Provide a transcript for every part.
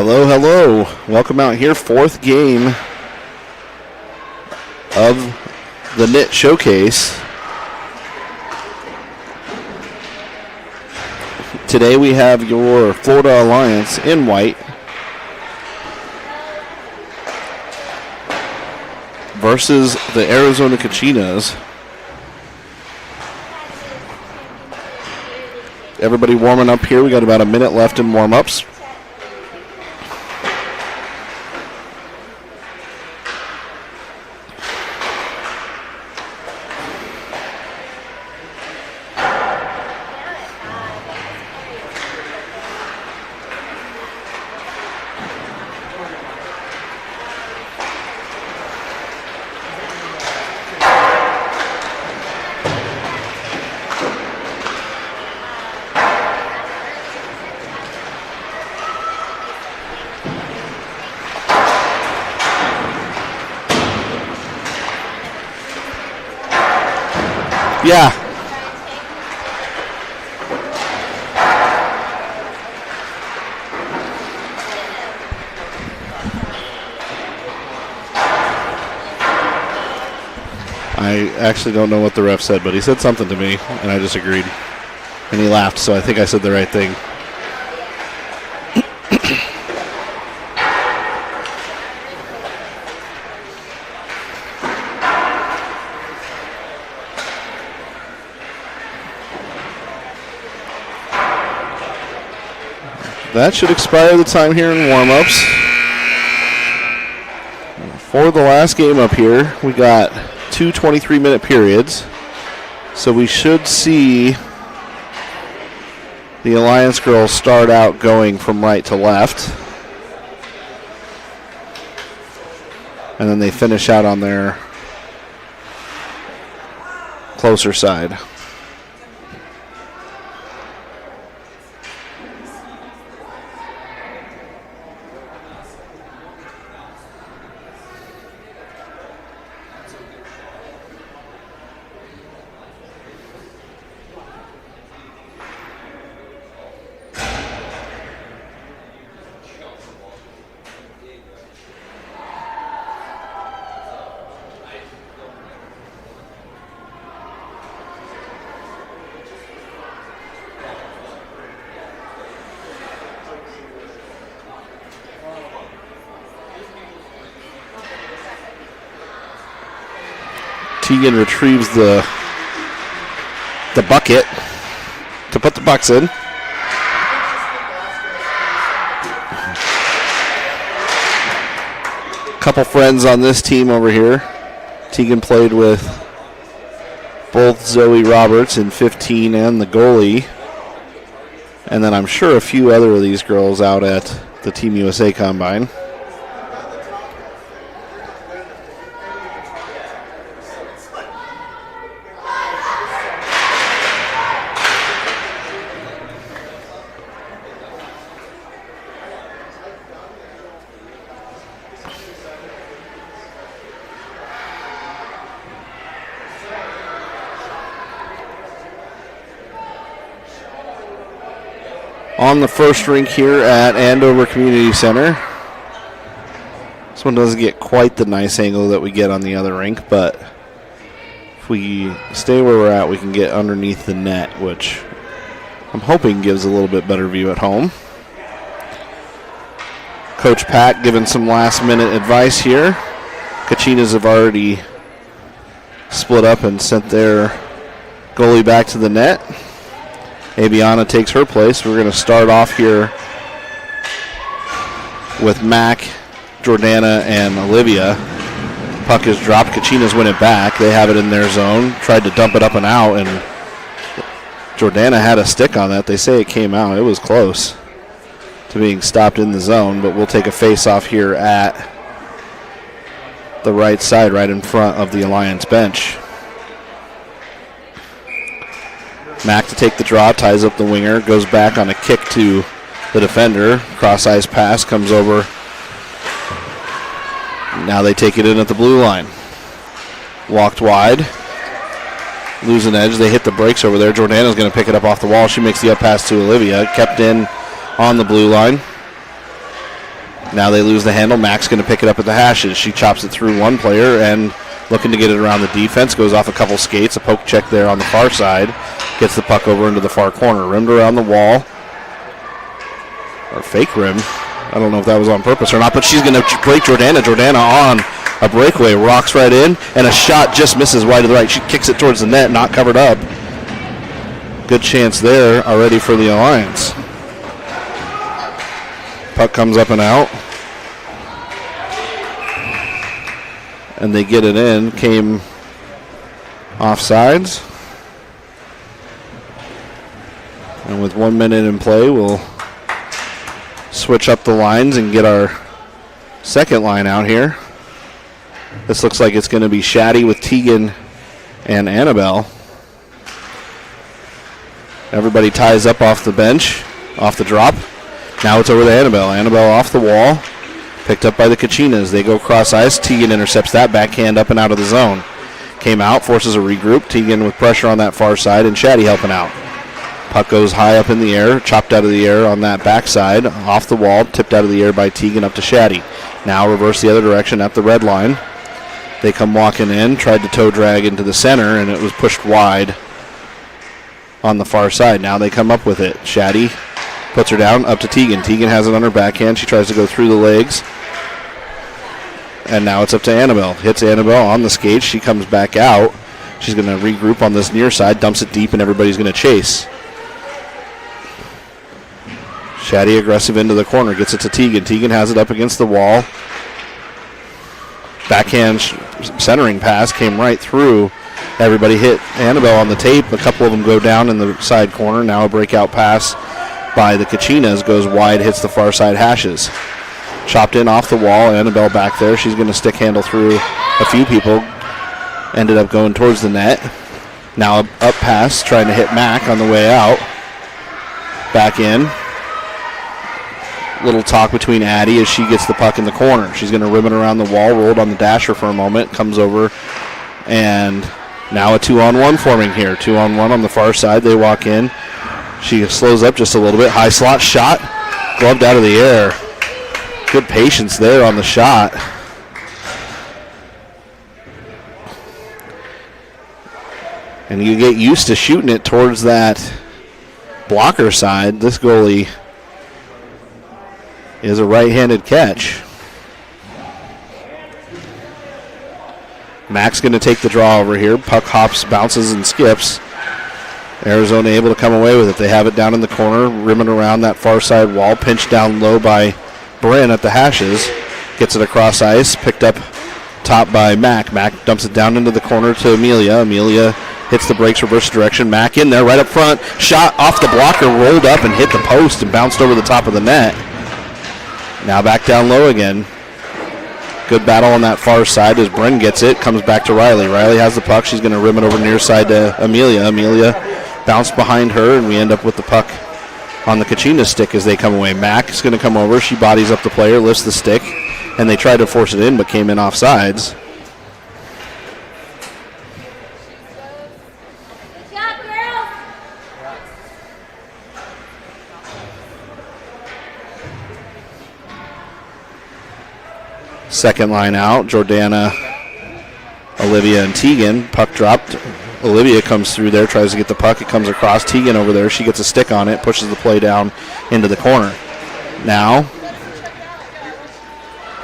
Hello, hello. Welcome out here. Fourth game of the Knit Showcase. Today we have your Florida Alliance in white versus the Arizona Kachinas. Everybody warming up here. We got about a minute left in warm-ups. Yeah. I actually don't know what the ref said, but he said something to me, and I just agreed. And he laughed, so I think I said the right thing. That should expire the time here in warm-ups. For the last game up here, we got 2 23-minute periods. So we should see the Alliance girls start out going from right to left. And then they finish out on their closer side. Tegan retrieves the bucket to put the bucks in. Couple friends on this team over here. Tegan played with both Zoe Roberts in 15 and the goalie. And then I'm sure a few other of these girls out at the Team USA Combine. On the first rink here at Andover Community Center. This one doesn't get quite the nice angle that we get on the other rink, but if we stay where we're at, we can get underneath the net, which I'm hoping gives a little bit better view at home. Coach Pat giving some last-minute advice here. Kachinas have already split up and sent their goalie back to the net. Aviana takes her place. We're going to start off here with Mac, Jordana, and Olivia. Puck is dropped. Kachinas win it back. They have it in their zone. Tried to dump it up and out, and Jordana had a stick on that. They say it came out. It was close to being stopped in the zone, but we'll take a face-off here at the right side, right in front of the Alliance bench. Mack to take the draw, ties up the winger, goes back on a kick to the defender. Cross-ice pass comes over. Now they take it in at the blue line. Walked wide. Lose an edge. They hit the brakes over there. Jordana's going to pick it up off the wall. She makes the up pass to Olivia. Kept in on the blue line. Now they lose the handle. Mac's going to pick it up at the hashes. She chops it through one player and looking to get it around the defense. Goes off a couple skates. A poke check there on the far side. Gets the puck over into the far corner. Rimmed around the wall. Or fake rim. I don't know if that was on purpose or not, but she's going to break Jordana. Jordana on a breakaway. Rocks right in, and a shot just misses wide to the right. She kicks it towards the net, not covered up. Good chance there already for the Alliance. Puck comes up and out. And they get it in. Came offsides. And with 1 minute in play, we'll switch up the lines and get our second line out here. This looks like it's going to be Shaddy with Tegan and Annabelle. Everybody ties up off the bench, off the drop. Now it's over to Annabelle. Annabelle off the wall. Picked up by the Kachinas. They go cross ice. Tegan intercepts that backhand up and out of the zone. Came out, forces a regroup. Tegan with pressure on that far side, and Shaddy helping out. Puck goes high up in the air, chopped out of the air on that backside, off the wall, tipped out of the air by Tegan up to Shaddy. Now reverse the other direction at the red line. They come walking in, tried to toe drag into the center, and it was pushed wide on the far side. Now they come up with it. Shaddy puts her down, up to Tegan. Tegan has it on her backhand. She tries to go through the legs. And now it's up to Annabelle. Hits Annabelle on the skates. She comes back out. She's going to regroup on this near side, dumps it deep, and everybody's going to chase. Shaddy aggressive into the corner, gets it to Tegan. Tegan has it up against the wall. Backhand centering pass came right through. Everybody hit Annabelle on the tape. A couple of them go down in the side corner. Now a breakout pass by the Kachinas goes wide, hits the far side hashes. Chopped in off the wall. Annabelle back there. She's going to stick handle through a few people. Ended up going towards the net. Now up pass, trying to hit Mac on the way out. Back in. Little talk between Addie as she gets the puck in the corner. She's going to rim it around the wall, rolled on the dasher for a moment, comes over, and now a 2-on-1 forming here. 2-on-1 on the far side. They walk in. She slows up just a little bit. High slot shot, gloved out of the air. Good patience there on the shot. And you get used to shooting it towards that blocker side. This goalie is a right-handed catch. Mac's going to take the draw over here. Puck hops, bounces, and skips. Arizona able to come away with it. They have it down in the corner, rimming around that far side wall. Pinched down low by Bryn at the hashes. Gets it across ice. Picked up top by Mac. Mac dumps it down into the corner to Amelia. Amelia hits the brakes, reverse direction. Mac in there right up front. Shot off the blocker, rolled up and hit the post and bounced over the top of the net. Now back down low again. Good battle on that far side as Bryn gets it. Comes back to Riley. Riley has the puck. She's going to rim it over near side to Amelia. Amelia bounced behind her, and we end up with the puck on the Kachinas stick as they come away. Mac is going to come over. She bodies up the player, lifts the stick, and they tried to force it in but came in offsides. Second line out, Jordana, Olivia, and Tegan. Puck dropped. Olivia comes through there, tries to get the puck. It comes across. Tegan over there. She gets a stick on it, pushes the play down into the corner. Now,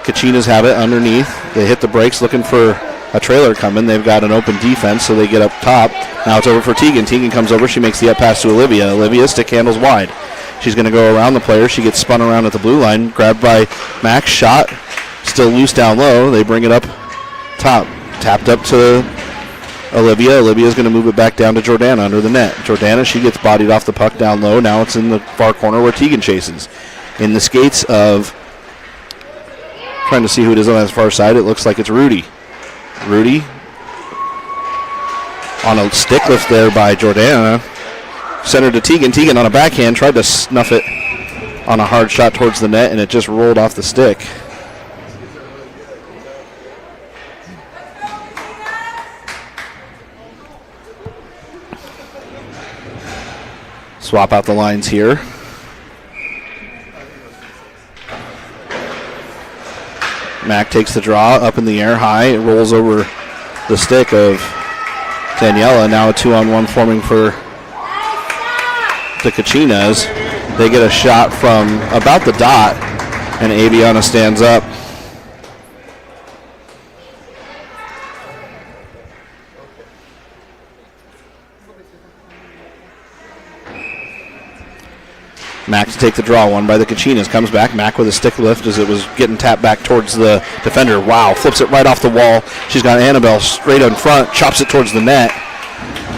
Kachinas have it underneath. They hit the brakes looking for a trailer coming. They've got an open defense, so they get up top. Now it's over for Tegan. Tegan comes over. She makes the up pass to Olivia. Olivia stick handles wide. She's going to go around the player. She gets spun around at the blue line. Grabbed by Max. Shot. Still loose down low. They bring it up top. Tapped up to Olivia. Olivia's going to move it back down to Jordana under the net. Jordana, she gets bodied off the puck down low. Now it's in the far corner where Tegan chases. In the skates of, trying to see who it is on that far side, it looks like it's Rudy. Rudy on a stick lift there by Jordana. Centered to Tegan. Tegan on a backhand tried to snuff it on a hard shot towards the net, and it just rolled off the stick. Swap out the lines here. Mack takes the draw up in the air high. It rolls over the stick of Daniela. Now a 2-on-1 forming for the Kachinas. They get a shot from about the dot, and Aviana stands up. Mack to take the draw, one by the Kachinas. Comes back, Mack with a stick lift as it was getting tapped back towards the defender. Wow, flips it right off the wall. She's got Annabelle straight in front, chops it towards the net,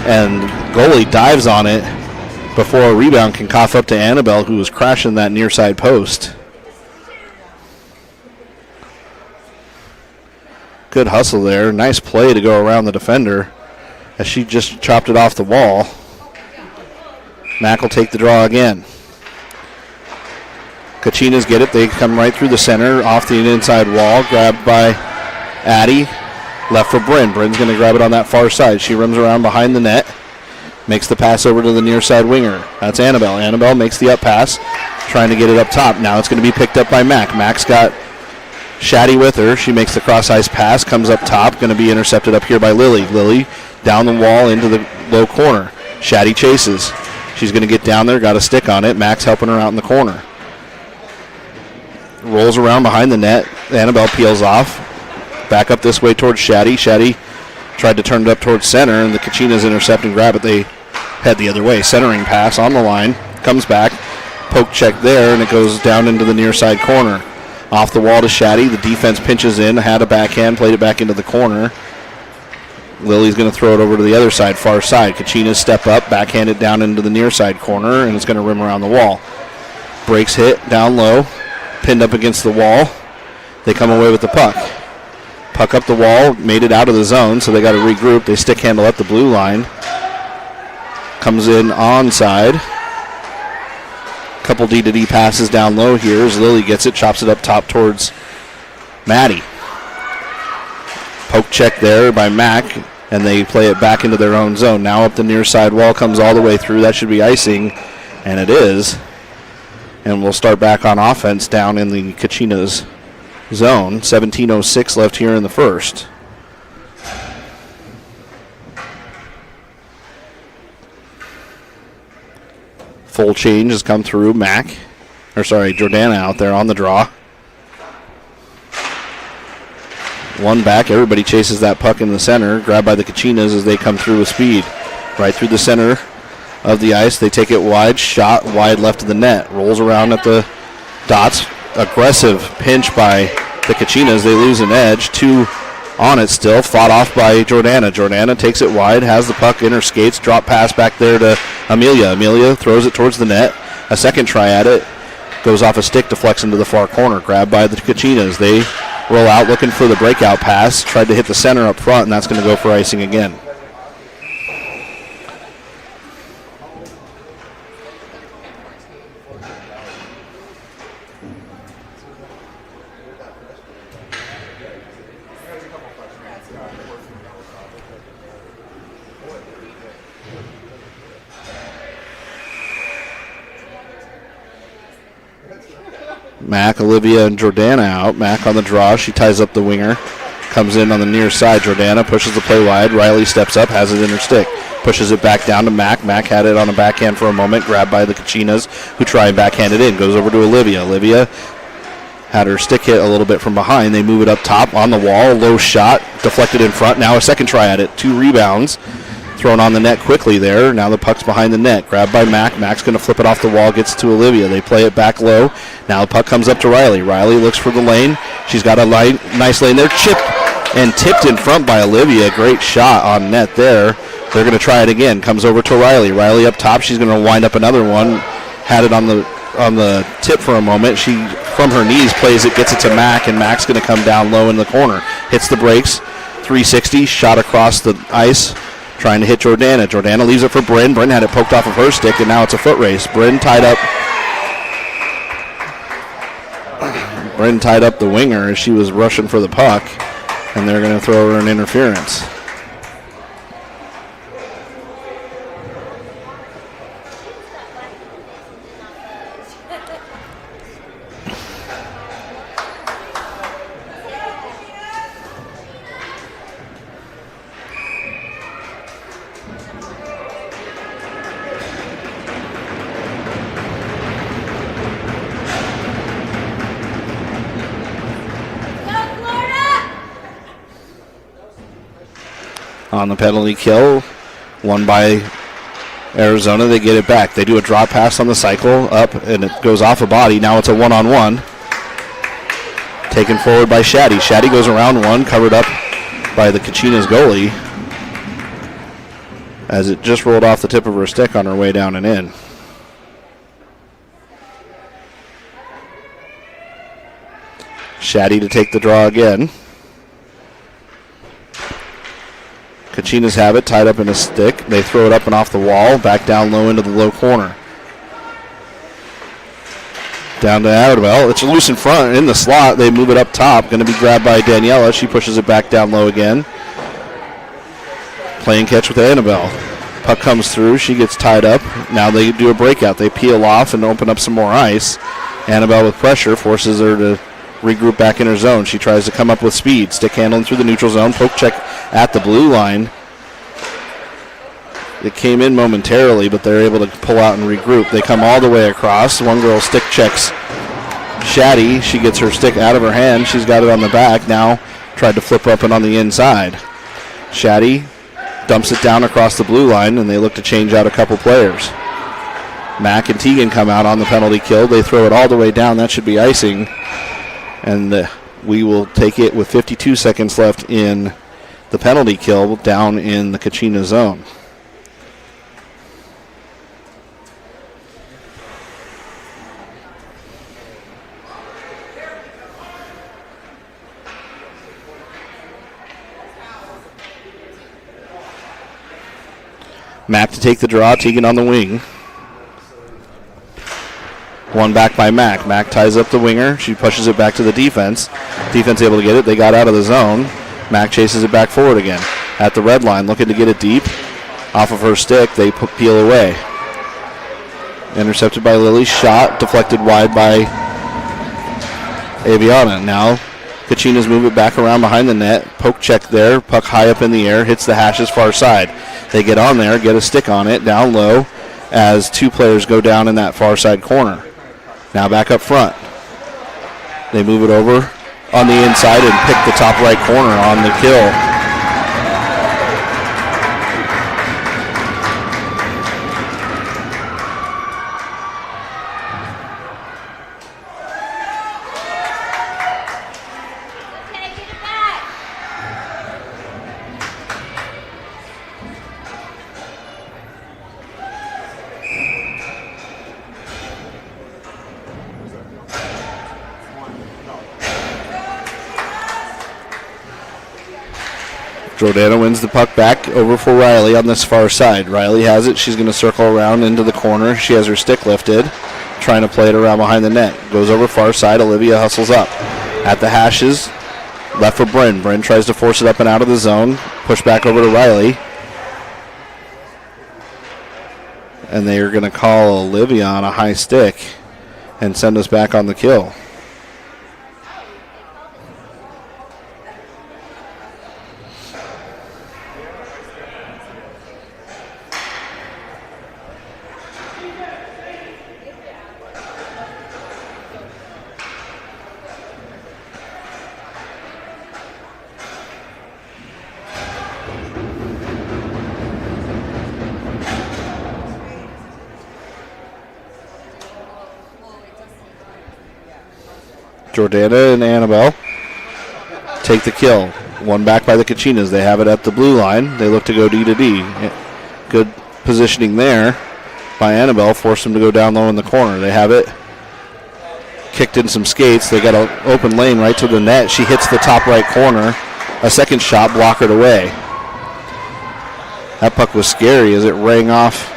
and goalie dives on it before a rebound can cough up to Annabelle, who was crashing that near side post. Good hustle there. Nice play to go around the defender as she just chopped it off the wall. Mack will take the draw again. Kachinas get it. They come right through the center, off the inside wall, grabbed by Addie. Left for Bryn. Bryn's going to grab it on that far side. She runs around behind the net, makes the pass over to the near side winger. That's Annabelle. Annabelle makes the up pass, trying to get it up top. Now it's going to be picked up by Mack. Mack's got Shaddy with her. She makes the cross-ice pass, comes up top, going to be intercepted up here by Lily. Lily down the wall into the low corner. Shaddy chases. She's going to get down there, got a stick on it. Mack's helping her out in the corner. Rolls around behind the net. Annabelle peels off. Back up this way towards Shaddy. Shaddy tried to turn it up towards center, and the Kachinas intercept and grab it. They head the other way. Centering pass on the line. Comes back. Poke check there, and it goes down into the near side corner. Off the wall to Shaddy. The defense pinches in. Had a backhand. Played it back into the corner. Lily's going to throw it over to the other side, far side. Kachinas step up. Backhand it down into the near side corner, and it's going to rim around the wall. Breaks hit. Down low. Pinned up against the wall. They come away with the puck. Puck up the wall, made it out of the zone, so they got to regroup. They stick handle at the blue line. Comes in onside. Couple D-to-D passes down low here as Lily gets it, chops it up top towards Maddie. Poke check there by Mack, and they play it back into their own zone. Now up the near side wall, comes all the way through. That should be icing, and it is. And we'll start back on offense down in the Kachinas zone. 17:06 left here in the first. Full change has come through. Jordana out there on the draw. One back. Everybody chases that puck in the center. Grabbed by the Kachinas as they come through with speed. Right through the center of the ice. They take it wide. Shot wide left of the net. Rolls around at the dots. Aggressive pinch by the Kachinas. They lose an edge. Two on it still. Fought off by Jordana. Jordana takes it wide. Has the puck in her skates. Drop pass back there to Amelia. Amelia throws it towards the net. A second try at it. Goes off a stick, deflects into the far corner. Grabbed by the Kachinas. They roll out looking for the breakout pass. Tried to hit the center up front, and that's going to go for icing again. Mack, Olivia, and Jordana out. Mack on the draw. She ties up the winger. Comes in on the near side. Jordana pushes the play wide. Riley steps up, has it in her stick. Pushes it back down to Mack. Mack had it on a backhand for a moment. Grabbed by the Kachinas, who try and backhand it in. Goes over to Olivia. Olivia had her stick hit a little bit from behind. They move it up top on the wall. Low shot. Deflected in front. Now a second try at it. 2 rebounds. Thrown on the net quickly there. Now the puck's behind the net. Grabbed by Mack. Mack's going to flip it off the wall. Gets to Olivia. They play it back low. Now the puck comes up to Riley. Riley looks for the lane. She's got a nice lane there. Chipped and tipped in front by Olivia. Great shot on net there. They're going to try it again. Comes over to Riley. Riley up top. She's going to wind up another one. Had it on the tip for a moment. She, from her knees, plays it. Gets it to Mack. And Mack's going to come down low in the corner. Hits the brakes. 360. Shot across the ice. Trying to hit Jordana. Jordana leaves it for Bryn. Bryn had it poked off of her stick, and now it's a foot race. Bryn tied up the winger as she was rushing for the puck, and they're going to throw her an interference. on the penalty kill. Won by Arizona. They get it back. They do a drop pass on the cycle up, and it goes off a body. Now it's a one-on-one. Taken forward by Shaddy. Shaddy goes around one, covered up by the Kachinas goalie as it just rolled off the tip of her stick on her way down and in. Shaddy to take the draw again. Kachinas have it tied up in a stick. They throw it up and off the wall, back down low into the low corner. Down to Annabelle. It's loose in front, in the slot. They move it up top. Going to be grabbed by Daniela. She pushes it back down low again. Playing catch with Annabelle. Puck comes through. She gets tied up. Now they do a breakout. They peel off and open up some more ice. Annabelle with pressure forces her to regroup back in her zone. She tries to come up with speed. Stick handling through the neutral zone. Poke check at the blue line. It came in momentarily, but they're able to pull out and regroup. They come all the way across. One girl stick checks Shaddy. She gets her stick out of her hand. She's got it on the back. Now tried to flip up and on the inside. Shaddy dumps it down across the blue line, and they look to change out a couple players. Mack and Teagan come out on the penalty kill. They throw it all the way down. That should be icing. And we will take it with 52 seconds left in the penalty kill down in the Kachina zone. Mack to take the draw. Teagan on the wing. One back by Mack. Mack ties up the winger. She pushes it back to the defense. Defense able to get it. They got out of the zone. Mack chases it back forward again. At the red line, looking to get it deep. Off of her stick, they peel away. Intercepted by Lily. Shot deflected wide by Aviana. Now Kachinas move it back around behind the net. Poke check there. Puck high up in the air. Hits the hashes far side. They get on there, get a stick on it, down low, as two players go down in that far side corner. Now back up front. They move it over on the inside and pick the top right corner on the kill. Jordana wins the puck back over for Riley on this far side. Riley has it. She's going to circle around into the corner. She has her stick lifted, trying to play it around behind the net. Goes over far side. Olivia hustles up. At the hashes, left for Bryn. Bryn tries to force it up and out of the zone. Push back over to Riley. And they are going to call Olivia on a high stick and send us back on the kill. Jordana and Annabelle take the kill. One back by the Kachinas. They have it at the blue line. They look to go D to D. Good positioning there by Annabelle. Forced them to go down low in the corner. They have it. Kicked in some skates. They got an open lane right to the net. She hits the top right corner. A second shot blockered away. That puck was scary as it rang off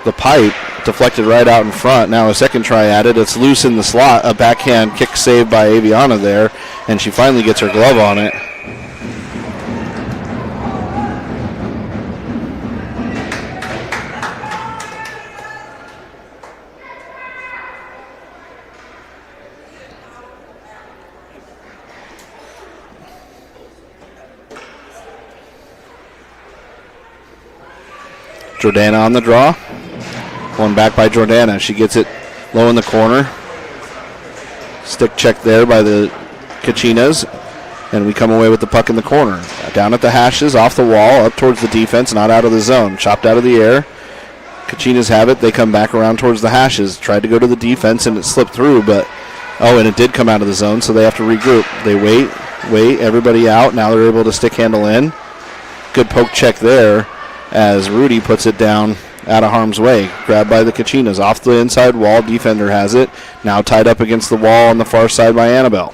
the pipe. Deflected right out in front. Now a second try at it. It's loose in the slot. A backhand kick saved by Aviana there, and she finally gets her glove on it. Jordana on the draw. One back by Jordana. She gets it low in the corner. Stick check there by the Kachinas. And we come away with the puck in the corner. Down at the hashes, off the wall, up towards the defense, not out of the zone. Chopped out of the air. Kachinas have it. They come back around towards the hashes. Tried to go to the defense, and it slipped through, but, and it did come out of the zone, so they have to regroup. They wait, everybody out. Now they're able to stick handle in. Good poke check there as Rudy puts it down out of harm's way. Grabbed by the Kachinas. Off the inside wall, defender has it. Now tied up against the wall on the far side by Annabelle.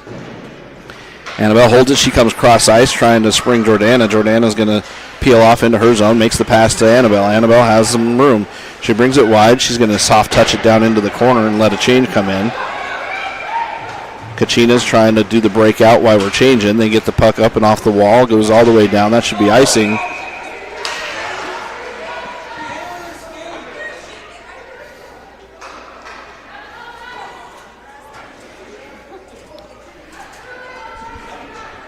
Annabelle holds it. She comes cross ice trying to spring Jordana. Jordana's going to peel off into her zone, makes the pass to Annabelle. Annabelle has some room. She brings it wide. She's going to soft touch it down into the corner and let a change come in. Kachinas trying to do the breakout while we're changing. They get the puck up and off the wall. Goes all the way down. That should be icing.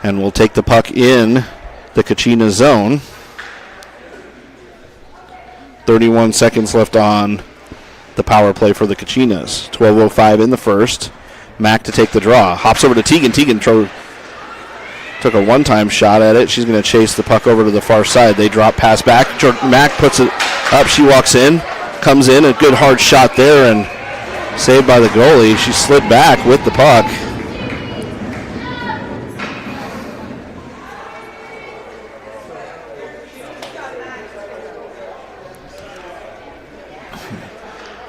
And we'll take the puck in the Kachinas zone. 31 seconds left on the power play for the Kachinas. 12:05 in the first. Mack to take the draw. Hops over to Tegan. Tegan took a one-time shot at it. She's going to chase the puck over to the far side. They drop pass back. Mack puts it up. She walks in. Comes in. A good hard shot there and saved by the goalie. She slid back with the puck.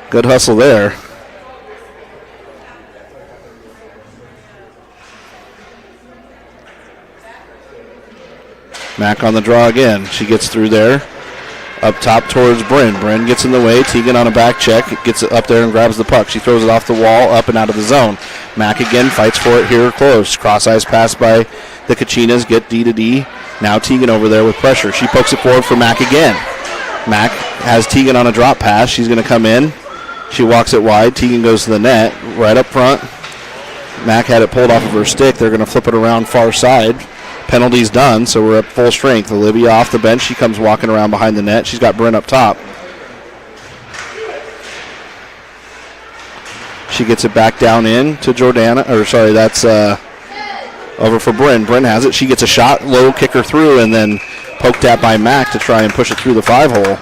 Good hustle there. Mack on the draw again. She gets through there. Up top towards Bryn. Bryn gets in the way. Tegan on a back check. Gets it up there and grabs the puck. She throws it off the wall, up and out of the zone. Mack again fights for it here close. Cross ice pass by the Kachinas. Get D to D. Now Tegan over there with pressure. She pokes it forward for Mack again. Mack has Tegan on a drop pass. She's going to come in. She walks it wide. Tegan goes to the net. Right up front. Mack had it pulled off of her stick. They're going to flip it around far side. Penalty's done, so we're at full strength. Olivia off the bench. She comes walking around behind the net. She's got Bryn up top. She gets it back down in to Jordana. That's over for Bryn. Bryn has it. She gets a shot, low kicker through, and then poked at by Mack to try and push it through the 5-hole.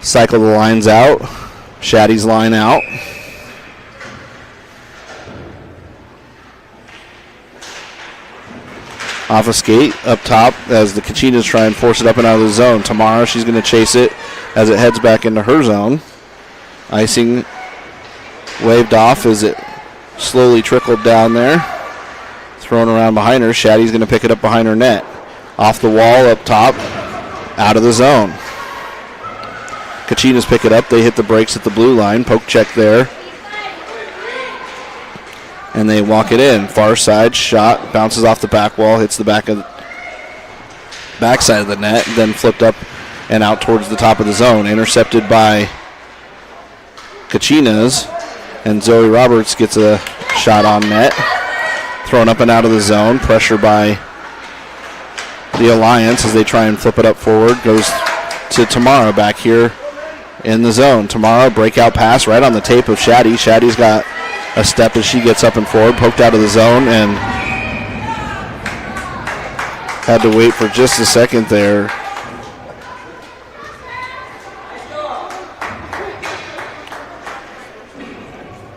Cycle the lines out. Shaddy's line out. Off a skate up top as the Kachinas try and force it up and out of the zone. Tamara, she's going to chase it as it heads back into her zone. Icing waved off as it slowly trickled down there. Thrown around behind her. Shaddy's going to pick it up behind her net. Off the wall up top. Out of the zone. Kachinas pick it up. They hit the brakes at the blue line. Poke check there. And they walk it in. Far side shot. Bounces off the back wall. Hits the backside of the net. Then flipped up and out towards the top of the zone. Intercepted by Kachinas. And Zoe Roberts gets a shot on net. Thrown up and out of the zone. Pressure by the Alliance as they try and flip it up forward. Goes to Tamara back here in the zone. Tamara, breakout pass right on the tape of Shaddy. Shaddy's got a step as she gets up and forward. Poked out of the zone and had to wait for just a second there.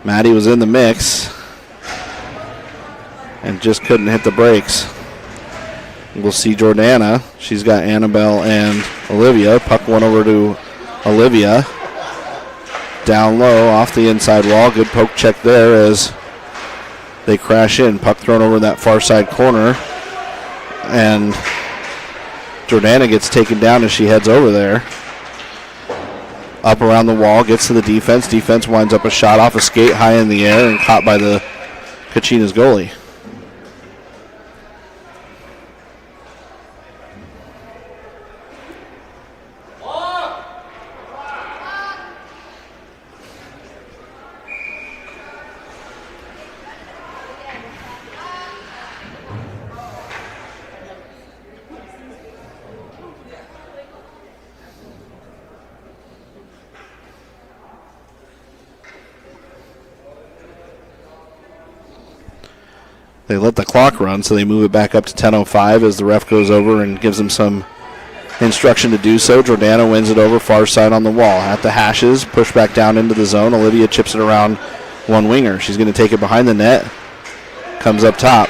Maddie was in the mix and just couldn't hit the brakes. We'll see Jordana. She's got Annabelle and Olivia. Puck went over to Olivia. Down low off the inside wall. Good poke check there as they crash in. Puck thrown over that far side corner. And Jordana gets taken down as she heads over there. Up around the wall. Gets to the defense. Defense winds up a shot off a skate high in the air and caught by the Kachinas goalie. They let the clock run, so they move it back up to 10:05 as the ref goes over and gives them some instruction to do so. Jordana wins it over far side on the wall. At the hashes, push back down into the zone. Olivia chips it around one winger. She's going to take it behind the net. Comes up top.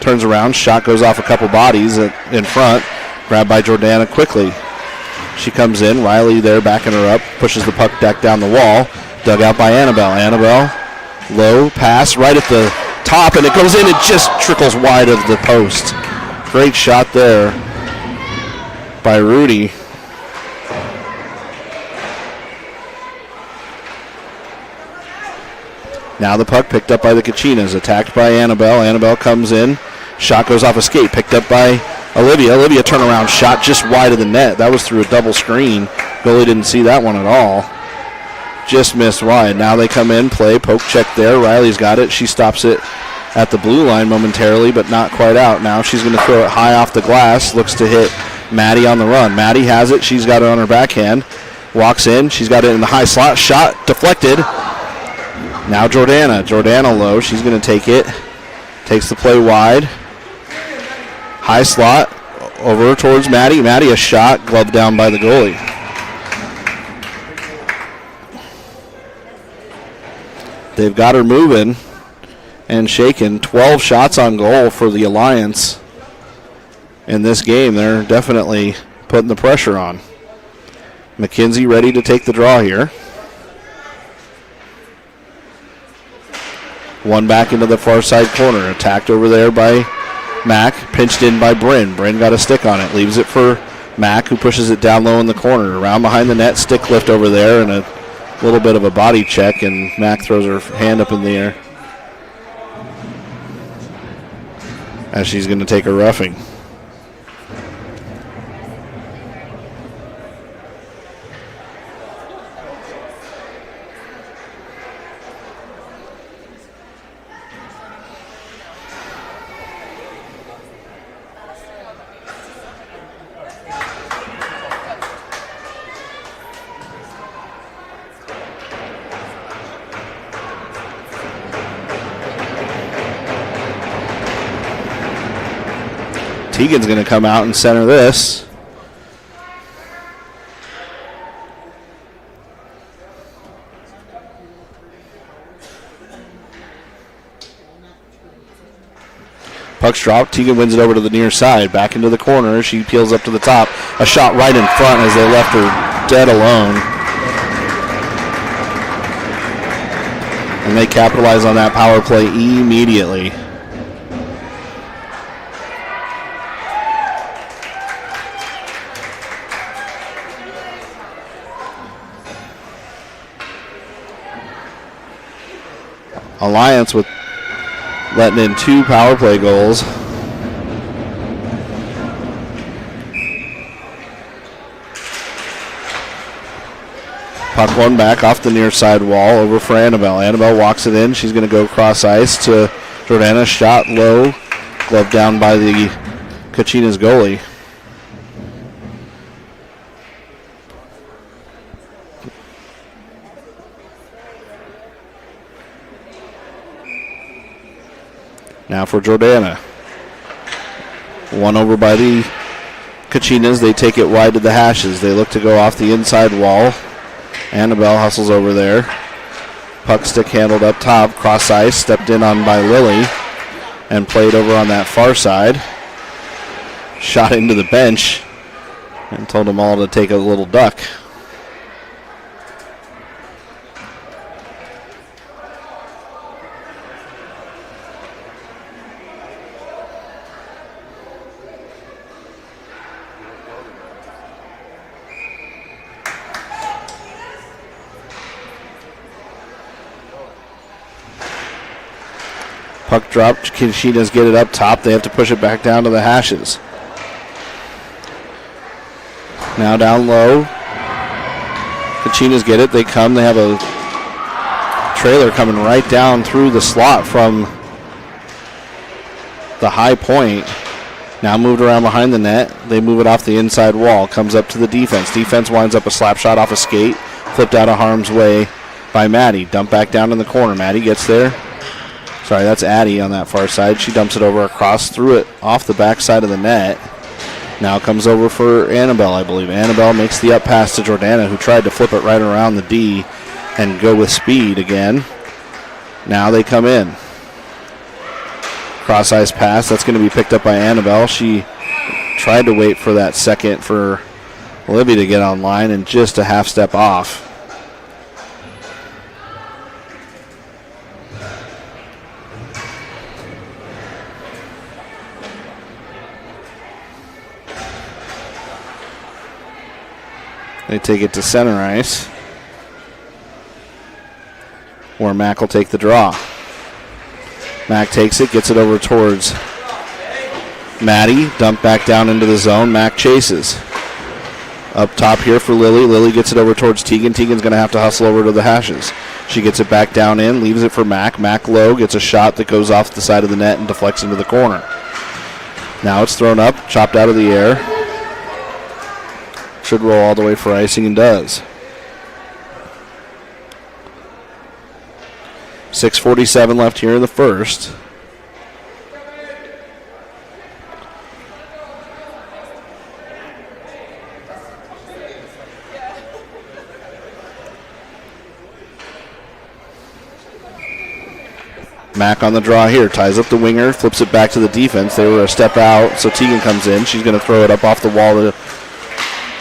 Turns around. Shot goes off a couple bodies in front. Grabbed by Jordana quickly. She comes in. Riley there backing her up. Pushes the puck back down the wall. Dug out by Annabelle. Annabelle, low pass right at the top, and it goes in. It just trickles wide of the post. Great shot there by Rudy. Now the puck picked up by the Kachinas. Attacked by Annabelle. Annabelle comes in. Shot goes off a skate. Picked up by Olivia. Olivia turnaround shot just wide of the net. That was through a double screen. Goalie didn't see that one at all. Just missed wide. Now they come in, play, poke check there. Riley's got it. She stops it at the blue line momentarily, but not quite out. Now she's going to throw it high off the glass. Looks to hit Maddie on the run. Maddie has it. She's got it on her backhand. Walks in. She's got it in the high slot. Shot deflected. Now Jordana. Jordana low. She's going to take it. Takes the play wide. High slot over towards Maddie. Maddie a shot. Gloved down by the goalie. They've got her moving and shaking. 12 shots on goal for the Alliance in this game. They're definitely putting the pressure on. McKenzie ready to take the draw here. One back into the far side corner. Attacked over there by Mack. Pinched in by Bryn. Bryn got a stick on it. Leaves it for Mack, who pushes it down low in the corner. Around behind the net. Stick lift over there and a little bit of a body check, and Mack throws her hand up in the air as she's going to take a roughing. Tegan's going to come out and center this. Puck's dropped. Tegan wins it over to the near side. Back into the corner. She peels up to the top. A shot right in front as they left her dead alone. And they capitalize on that power play immediately. Alliance with letting in 2 power play goals. Puck one back off the near side wall over for Annabelle. Annabelle walks it in. She's going to go cross ice to Jordana. Shot low. Glove down by the Kachinas goalie. Now for Jordana. One over by the Kachinas. They take it wide to the hashes. They look to go off the inside wall. Annabelle hustles over there. Puck stick handled up top. Cross ice. Stepped in on by Lily. And played over on that far side. Shot into the bench. And told them all to take a little duck. Puck dropped. Kachinas get it up top. They have to push it back down to the hashes. Now down low. Kachinas get it. They come. They have a trailer coming right down through the slot from the high point. Now moved around behind the net. They move it off the inside wall. Comes up to the defense. Defense winds up a slap shot off a skate. Flipped out of harm's way by Maddie. Dump back down in the corner. Maddie gets there. Sorry, that's Addie on that far side. She dumps it over across, threw it off the back side of the net. Now comes over for Annabelle, I believe. Annabelle makes the up pass to Jordana, who tried to flip it right around the D and go with speed again. Now they come in. Cross-ice pass. That's going to be picked up by Annabelle. She tried to wait for that second for Olivia to get online and just a half step off. They take it to center ice, where Mack will take the draw. Mack takes it, gets it over towards Maddie. Dump back down into the zone. Mack chases. Up top here for Lily. Lily gets it over towards Tegan. Tegan's going to have to hustle over to the hashes. She gets it back down in, leaves it for Mack. Mack low, gets a shot that goes off the side of the net and deflects into the corner. Now it's thrown up, chopped out of the air. Should roll all the way for icing and does. 6:47 left here in the first. Mack on the draw here, ties up the winger, flips it back to the defense. They were a step out, so Tegan comes in. She's going to throw it up off the wall to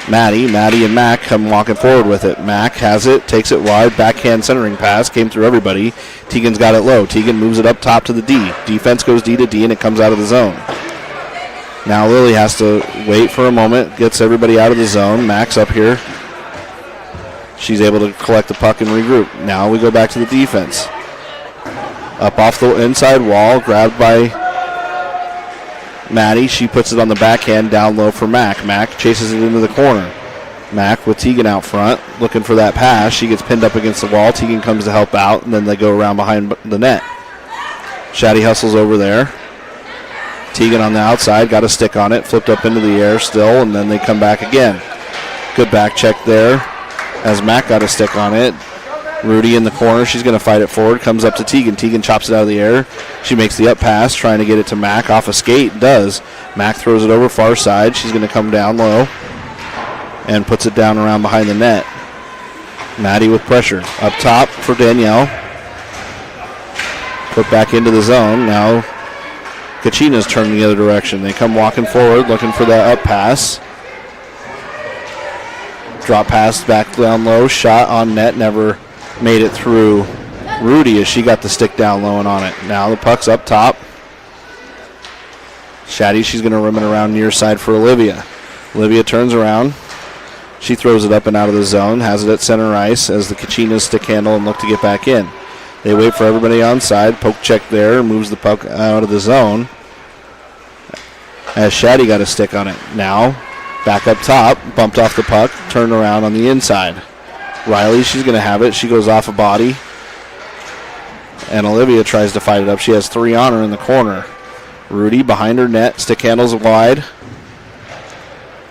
Maddie. Maddie and Mack come walking forward with it. Mack has it, takes it wide, backhand centering pass, came through everybody. Tegan's got it low. Tegan moves it up top to the D. Defense goes D to D, and it comes out of the zone. Now Lily has to wait for a moment, gets everybody out of the zone. Mack's up here. She's able to collect the puck and regroup. Now we go back to the defense. Up off the inside wall, grabbed by Maddie. She puts it on the backhand down low for Mack. Mack chases it into the corner. Mack with Tegan out front, looking for that pass. She gets pinned up against the wall. Tegan comes to help out, and then they go around behind the net. Shaddy hustles over there. Tegan on the outside, got a stick on it, flipped up into the air still, and then they come back again. Good back check there as Mack got a stick on it. Rudy in the corner. She's going to fight it forward. Comes up to Tegan. Tegan chops it out of the air. She makes the up pass, trying to get it to Mack off a skate. Does. Mack throws it over far side. She's going to come down low and puts it down around behind the net. Maddie with pressure. Up top for Danielle. Put back into the zone. Now Kachinas turn the other direction. They come walking forward, looking for that up pass. Drop pass back down low. Shot on net. Never made it through Rudy as she got the stick down low and on it. Now the puck's up top. Shaddy, she's going to rim it around near side for Olivia. Olivia turns around. She throws it up and out of the zone, has it at center ice as the Kachinas stick handle and look to get back in. They wait for everybody on side. Poke check there, moves the puck out of the zone as Shaddy got a stick on it. Now back up top, bumped off the puck, turned around on the inside. Riley, she's going to have it. She goes off a body. And Olivia tries to fight it up. She has three on her in the corner. Rudy behind her net. Stick handles wide.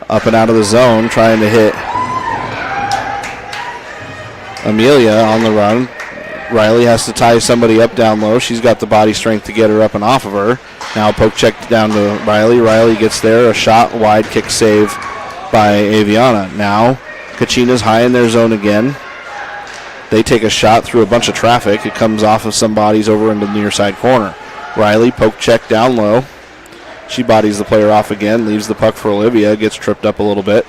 Up and out of the zone, trying to hit Amelia on the run. Riley has to tie somebody up down low. She's got the body strength to get her up and off of her. Now poke check down to Riley. Riley gets there. A shot wide, kick save by Aviana. Now Kachinas high in their zone again. They take a shot through a bunch of traffic. It comes off of some bodies over into the near side corner. Riley, poke check down low. She bodies the player off again, leaves the puck for Olivia, gets tripped up a little bit.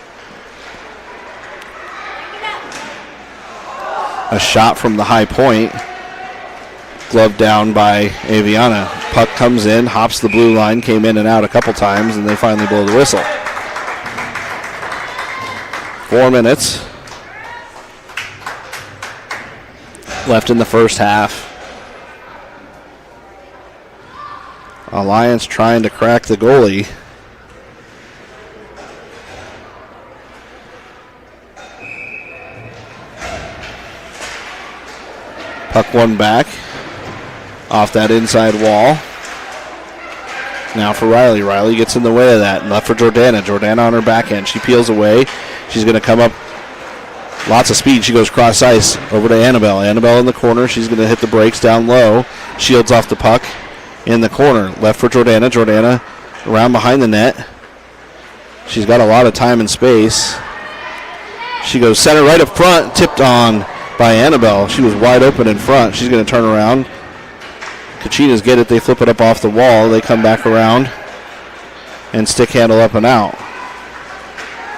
A shot from the high point. Gloved down by Aviana. Puck comes in, hops the blue line, came in and out a couple times, and they finally blow the whistle. 4 minutes left in the first half. Alliance trying to crack the goalie. Puck one back off that inside wall. Now for Riley. Riley gets in the way of that. Left for Jordana. Jordana on her backhand. She peels away. She's going to come up Lots of speed. She goes cross ice over to Annabelle. Annabelle in the corner. She's going to hit the brakes down low. Shields off the puck in the corner. Left for Jordana. Jordana around behind the net. She's got a lot of time and space. She goes center right up front. Tipped on by Annabelle. She was wide open in front. She's going to turn around. Kachinas get it. They flip it up off the wall. They come back around and stick handle up and out.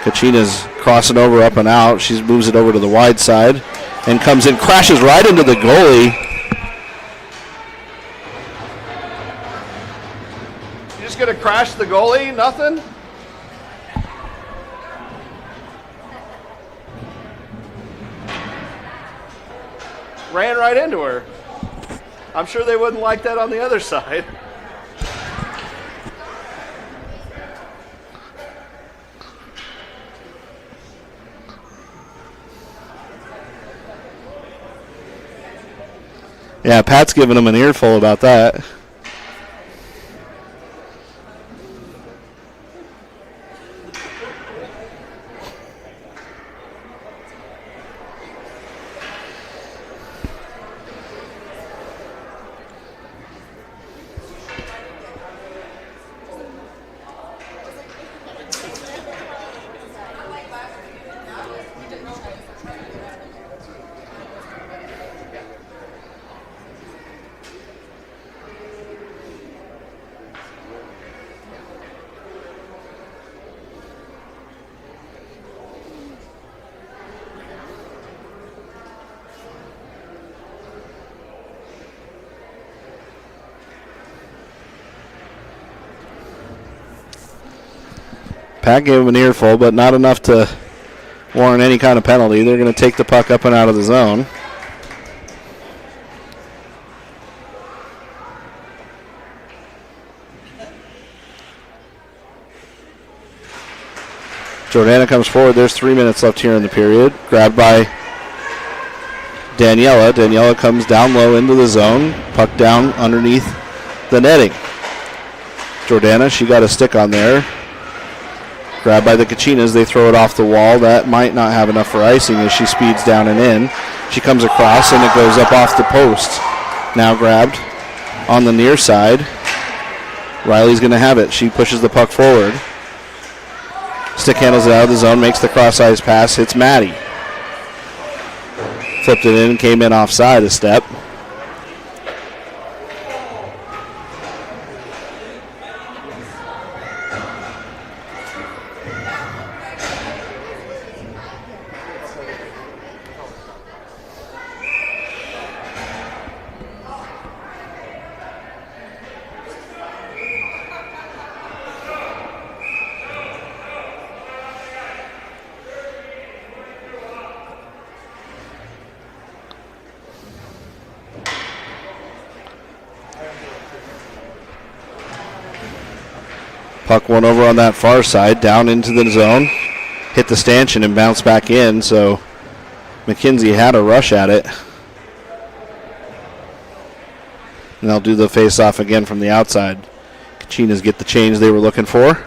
Kachinas crossing over up and out. She moves it over to the wide side and comes in, crashes right into the goalie. You just going to crash the goalie? Nothing? Ran right into her. I'm sure they wouldn't like that on the other side. Yeah, Pat's giving him an earful about that. Pat gave him an earful, but not enough to warrant any kind of penalty. They're going to take the puck up and out of the zone. Jordana comes forward. There's 3 minutes left here in the period. Grabbed by Daniela. Daniela comes down low into the zone. Puck down underneath the netting. Jordana, she got a stick on there. Grabbed by the Kachinas. They throw it off the wall. That might not have enough for icing as she speeds down and in. She comes across and it goes up off the post. Now grabbed on the near side. Riley's going to have it. She pushes the puck forward. Stick handles it out of the zone, makes the cross ice pass, hits Maddie. Flipped it in, came in offside a step. Puck went over on that far side, down into the zone, hit the stanchion and bounced back in, so McKenzie had a rush at it. And they'll do the face-off again from the outside. Kachinas get the change they were looking for.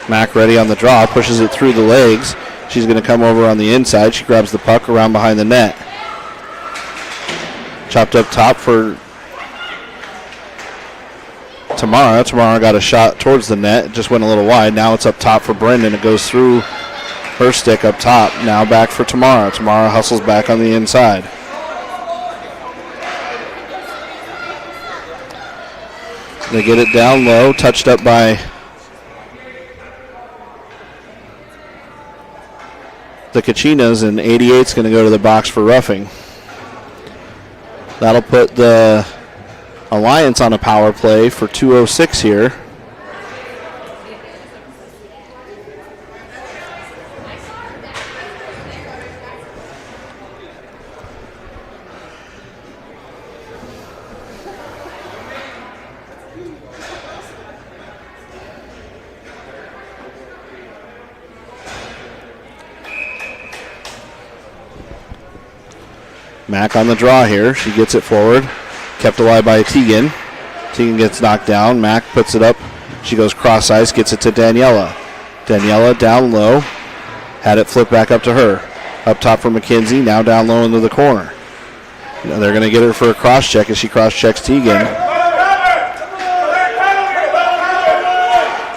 Mack ready on the draw, pushes it through the legs. She's going to come over on the inside. She grabs the puck around behind the net. Chopped up top for Tamara. Tamara got a shot towards the net. It just went a little wide. Now it's up top for Brendan. It goes through her stick up top. Now back for Tamara. Tamara hustles back on the inside. They get it down low. Touched up by the Kachinas, and 88's going to go to the box for roughing. That'll put the Alliance on a power play for 2:06 here. Mack on the draw here. She gets it forward. Kept alive by Tegan. Tegan gets knocked down. Mack puts it up. She goes cross ice, gets it to Daniela. Daniela down low. Had it flipped back up to her. Up top for McKenzie, now down low into the corner. Now they're going to get her for a cross check as she cross checks Teagan.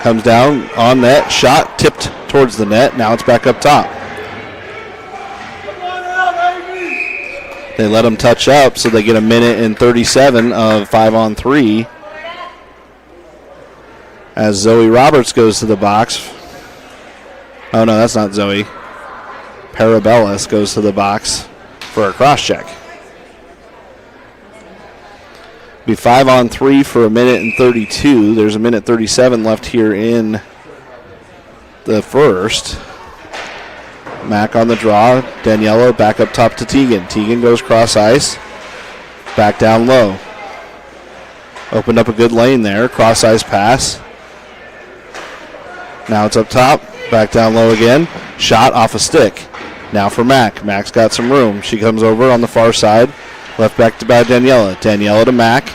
Comes down on net, shot tipped towards the net. Now it's back up top. They let them touch up, so they get a minute and 37 of 5-on-3. As Zoe Roberts goes to the box. Oh, no, that's not Zoe. Parabellis goes to the box for a cross check. Be 5-on-3 for a minute and 32. There's a minute 37 left here in the first. Mack on the draw. Daniela back up top to Teagan. Teagan goes cross ice. Back down low. Opened up a good lane there. Cross ice pass. Now it's up top. Back down low again. Shot off a stick. Now for Mack. Mack's got some room. She comes over on the far side. Left back to by Daniela. Daniela to Mack.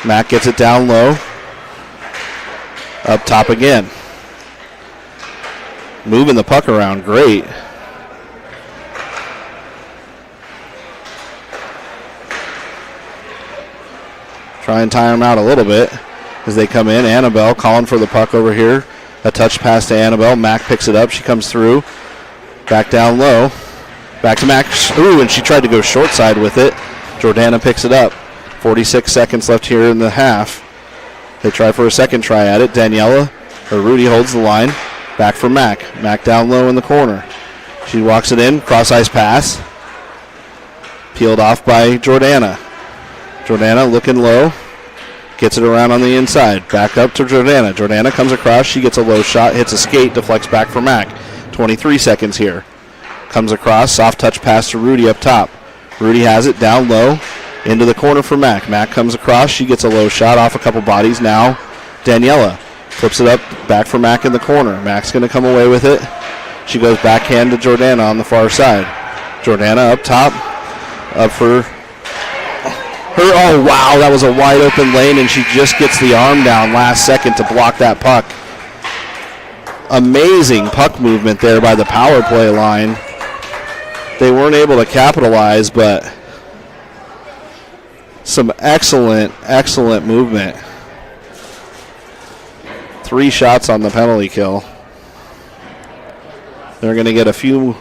Mack gets it down low. Up top again. Moving the puck around great. Try and tire them out a little bit as they come in. Annabelle calling for the puck over here. A touch pass to Annabelle. Mack picks it up. She comes through. Back down low. Back to Mack. Ooh, and she tried to go short side with it. Jordana picks it up. 46 seconds left here in the half. They try for a second try at it. Daniela, or Rudy holds the line. Back for Mack. Mack down low in the corner. She walks it in. Cross ice pass. Peeled off by Jordana. Jordana looking low. Gets it around on the inside. Back up to Jordana. Jordana comes across. She gets a low shot. Hits a skate. Deflects back for Mack. 23 seconds here. Comes across. Soft touch pass to Rudy up top. Rudy has it down low. Into the corner for Mack. Mack comes across. She gets a low shot off a couple bodies. Now Daniela flips it up. Back for Mack in the corner. Mack's going to come away with it. She goes backhand to Jordana on the far side. Jordana up top. Up for her. Oh, wow. That was a wide open lane, and she just gets the arm down last second to block that puck. Amazing puck movement there by the power play line. They weren't able to capitalize, but some excellent, excellent movement. 3 shots on the penalty kill. They're going to get a few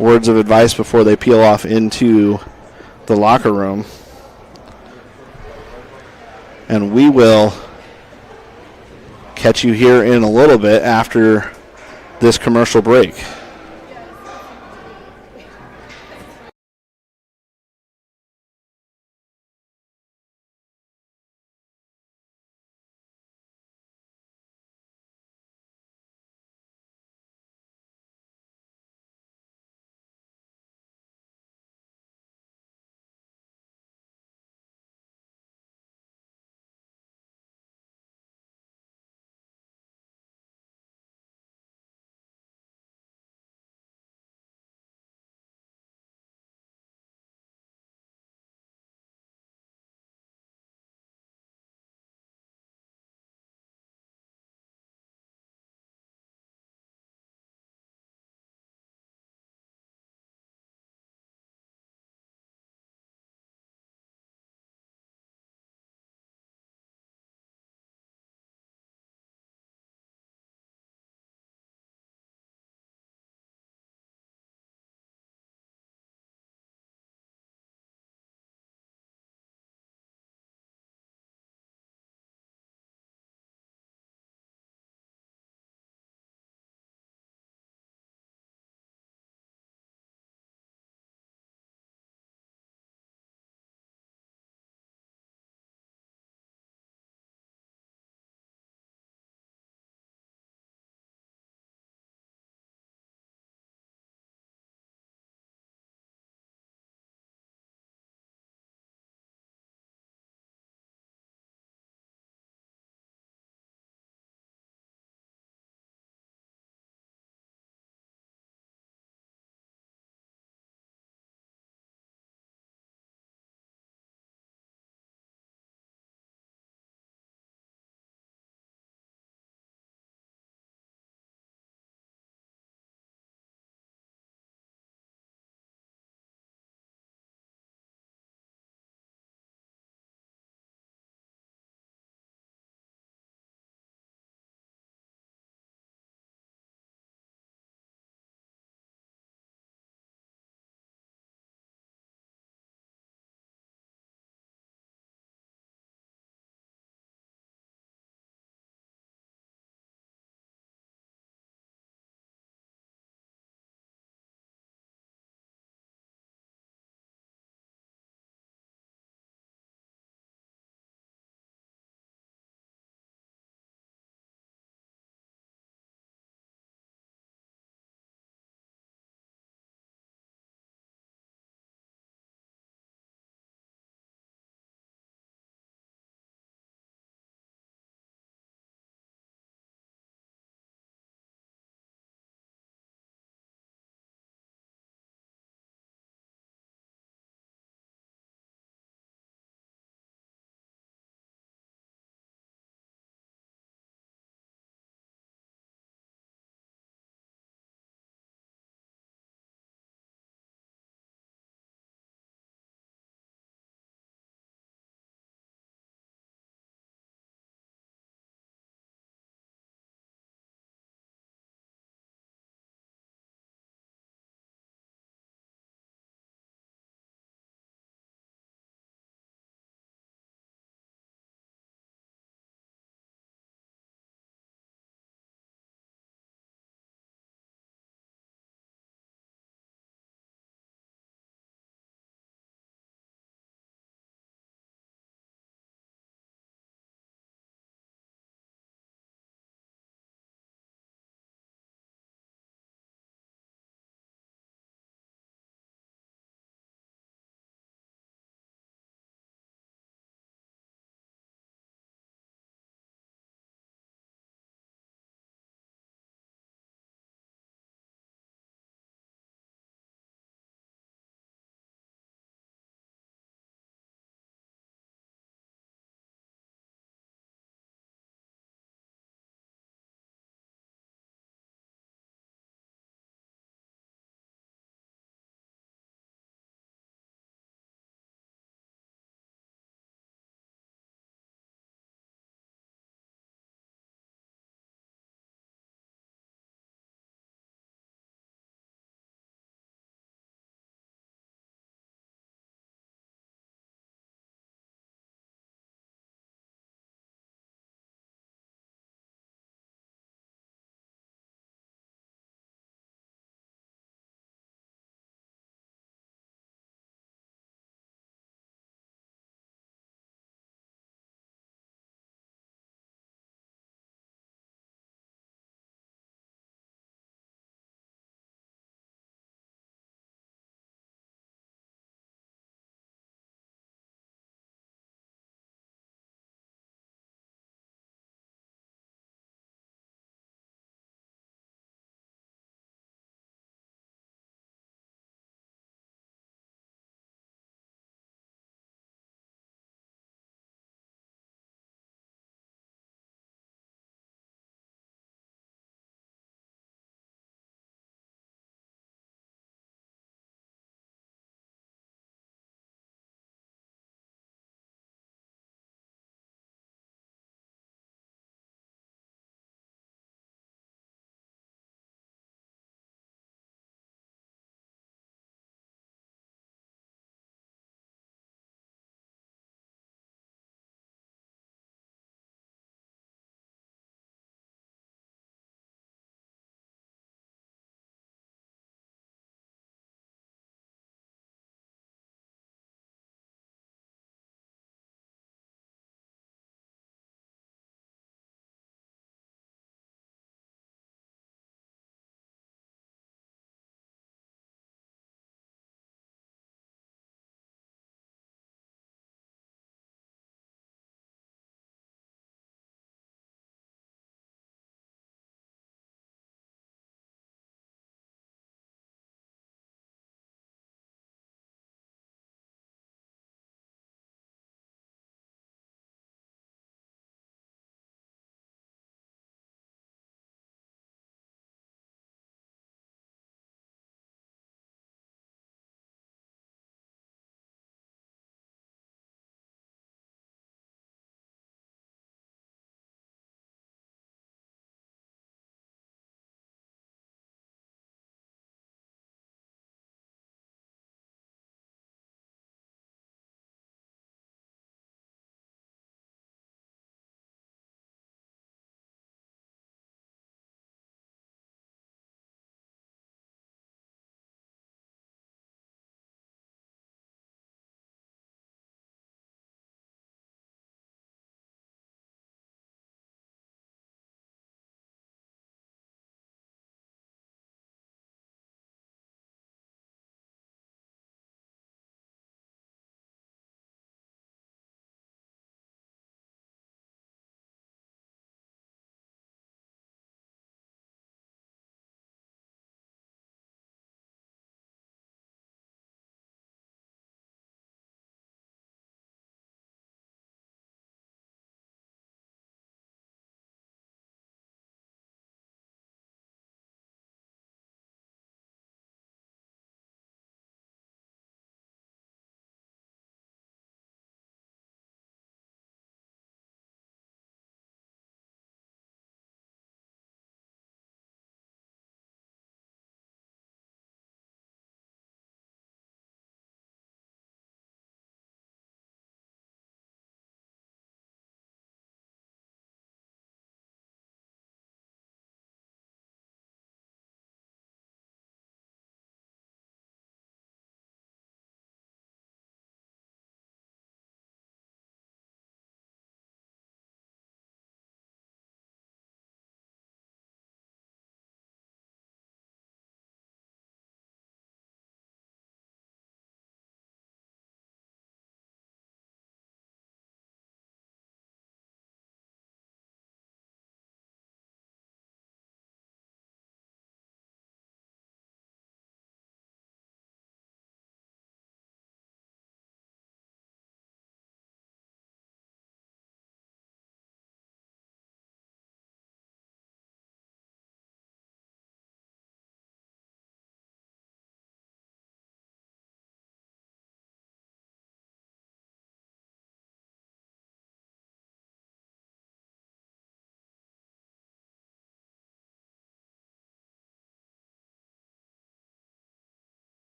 words of advice before they peel off into the locker room. And we will catch you here in a little bit after this commercial break.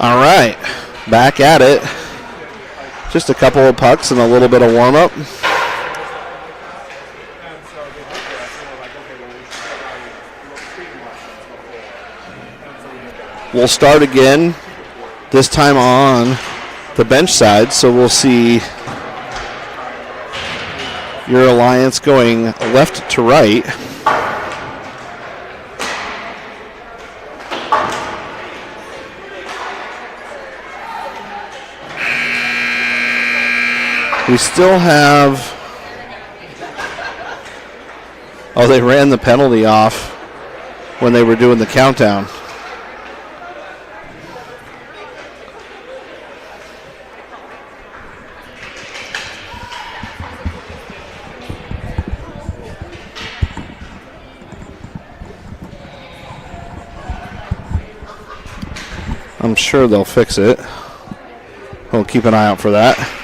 All right, back at it. Just a couple of pucks and a little bit of warm-up. We'll start again, this time on the bench side, so we'll see your Alliance going left to right. We still have, they ran the penalty off when they were doing the countdown. I'm sure they'll fix it. We'll keep an eye out for that.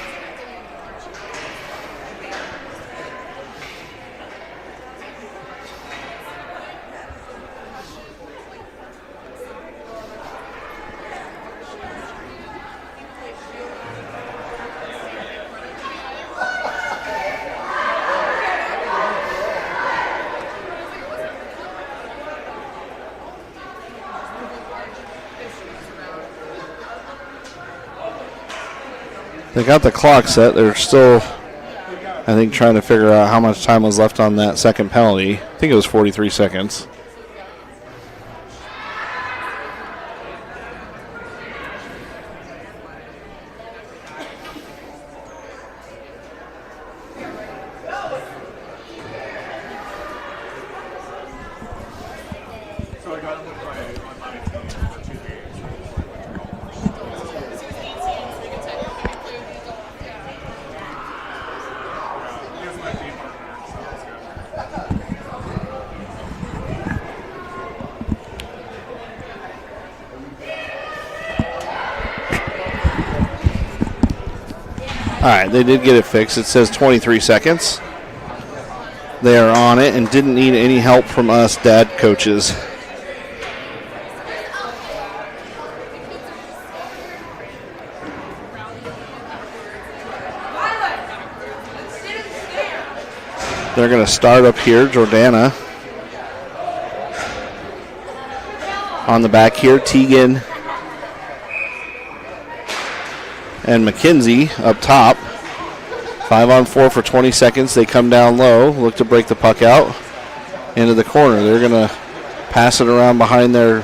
They got the clock set. They're still, I think, trying to figure out how much time was left on that second penalty. I think it was 43 seconds. All right, they did get it fixed. It says 23 seconds. They are on it and didn't need any help from us dad coaches. They're going to start up here. Jordana on the back here. Teagan and McKenzie up top. 5-on-4 for 20 seconds. They come down low, look to break the puck out into the corner. They're going to pass it around behind their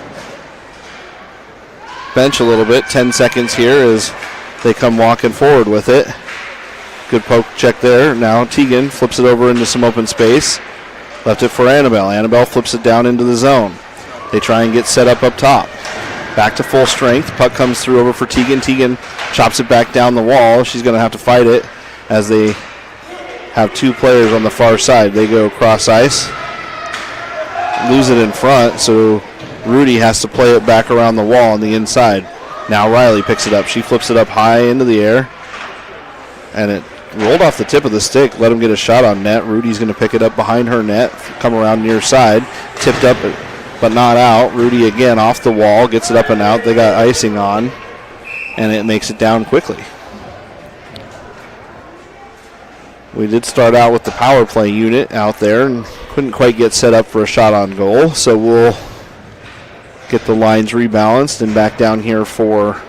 bench a little bit. 10 seconds here as they come walking forward with it. Good poke check there. Now Teagan flips it over into some open space. Left it for Annabelle. Annabelle flips it down into the zone. They try and get set up top. Back to full strength. Puck comes through over for Teagan. Teagan chops it back down the wall. She's going to have to fight it as they have two players on the far side. They go cross ice. Lose it in front, so Rudy has to play it back around the wall on the inside. Now Riley picks it up. She flips it up high into the air. And it rolled off the tip of the stick. Let him get a shot on net. Rudy's going to pick it up behind her net. Come around near side. Tipped up but not out. Rudy again off the wall. Gets it up and out. They got icing on. And it makes it down quickly. We did start out with the power play unit out there and couldn't quite get set up for a shot on goal. So we'll get the lines rebalanced and back down here for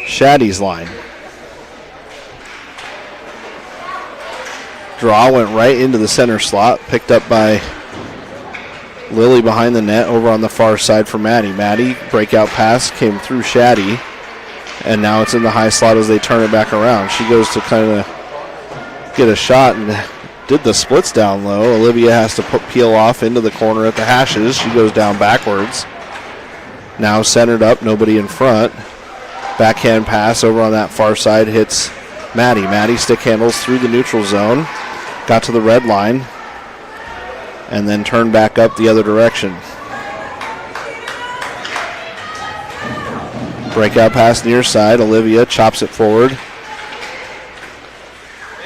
Shaddy's line. Draw went right into the center slot, picked up by Lily behind the net over on the far side for Maddie. Maddie, breakout pass, came through Shaddy, and now it's in the high slot as they turn it back around. She goes to kind of get a shot and did the splits down low. Olivia has to peel off into the corner at the hashes. She goes down backwards. Now centered up, nobody in front. Backhand pass over on that far side hits Maddie. Maddie stick handles through the neutral zone. Got to the red line. And then turned back up the other direction. Breakout pass near side. Olivia chops it forward.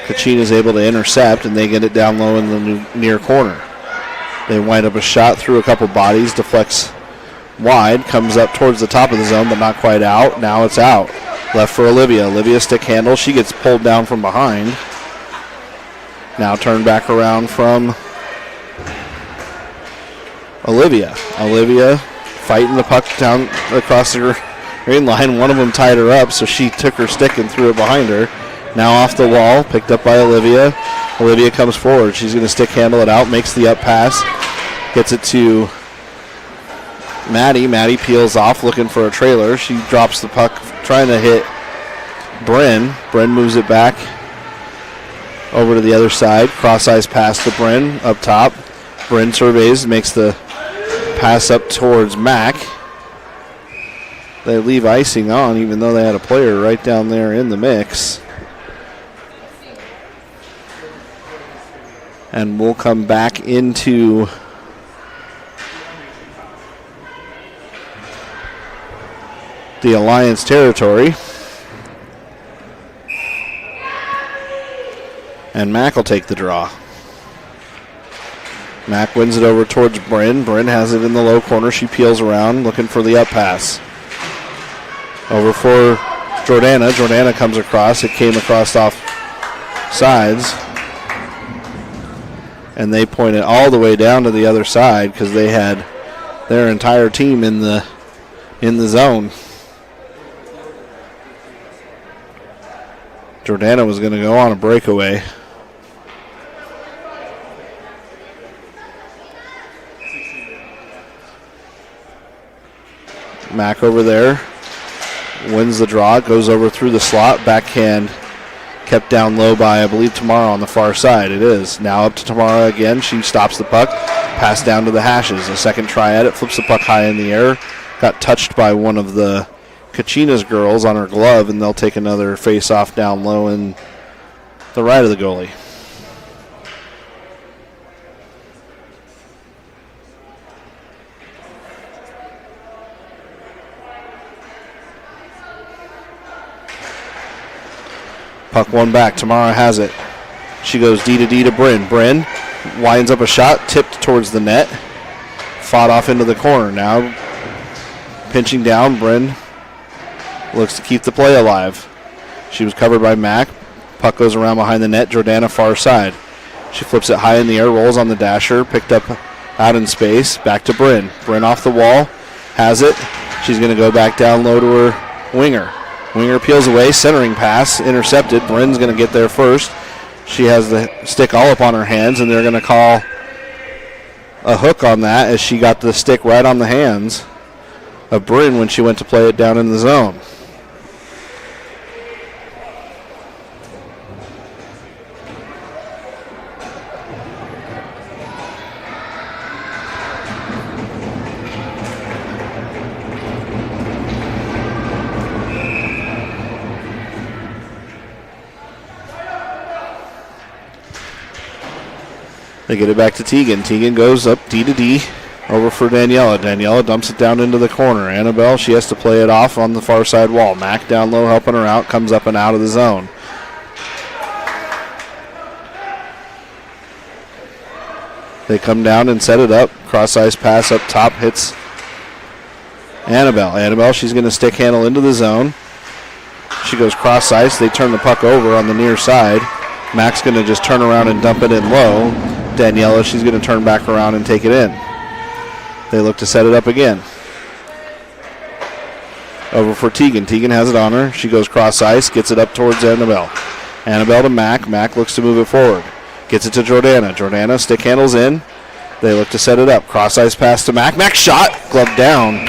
Kachinas able to intercept, and they get it down low in the near corner. They wind up a shot through a couple bodies, deflects wide, comes up towards the top of the zone, but not quite out. Now it's out. Left for Olivia. Olivia stick handle. She gets pulled down from behind. Now turned back around from Olivia. Olivia fighting the puck down across the green line. One of them tied her up, so she took her stick and threw it behind her. Now off the wall, picked up by Olivia. Olivia comes forward. She's going to stick handle it out, makes the up pass, gets it to Maddie. Maddie peels off looking for a trailer. She drops the puck trying to hit Bryn. Bryn moves it back over to the other side. Cross-ice pass to Bryn up top. Bryn surveys, makes the pass up towards Mack. They leave icing on even though they had a player right down there in the mix. And we'll come back into the Alliance territory. And Mack will take the draw. Mack wins it over towards Bryn. Bryn has it in the low corner. She peels around looking for the up pass. Over for Jordana. Jordana comes across. It came across off sides. And they point it all the way down to the other side because they had their entire team in the zone. Jordana was going to go on a breakaway. Mack over there wins the draw, goes over through the slot, backhand kept down low by, I believe, Tamara on the far side. It is. Now up to Tamara again. She stops the puck, pass down to the hashes. A second try at it, flips the puck high in the air. Got touched by one of the Kachinas girls on her glove, and they'll take another face-off down low in the right of the goalie. Puck one back. Tamara has it. She goes D to D to Bryn. Bryn winds up a shot, tipped towards the net. Fought off into the corner. Now pinching down. Bryn looks to keep the play alive. She was covered by Mack. Puck goes around behind the net. Jordana far side. She flips it high in the air, rolls on the dasher, picked up out in space. Back to Bryn. Bryn off the wall. Has it. She's going to go back down low to her winger. Winger peels away, centering pass, intercepted. Bryn's going to get there first. She has the stick all up on her hands, and they're going to call a hook on that as she got the stick right on the hands of Bryn when she went to play it down in the zone. They get it back to Tegan. Tegan goes up D to D over for Daniela. Daniela dumps it down into the corner. Annabelle, she has to play it off on the far side wall. Mack down low helping her out. Comes up and out of the zone. They come down and set it up. Cross-ice pass up top. Hits Annabelle. Annabelle, she's going to stick handle into the zone. She goes cross-ice. They turn the puck over on the near side. Mack's going to just turn around and dump it in low. Daniela, she's going to turn back around and take it in. They look to set it up again. Over for Tegan. Tegan has it on her. She goes cross-ice, gets it up towards Annabelle. Annabelle to Mack. Mack looks to move it forward. Gets it to Jordana. Jordana stick handles in. They look to set it up. Cross-ice pass to Mack. Mack shot. Glove down.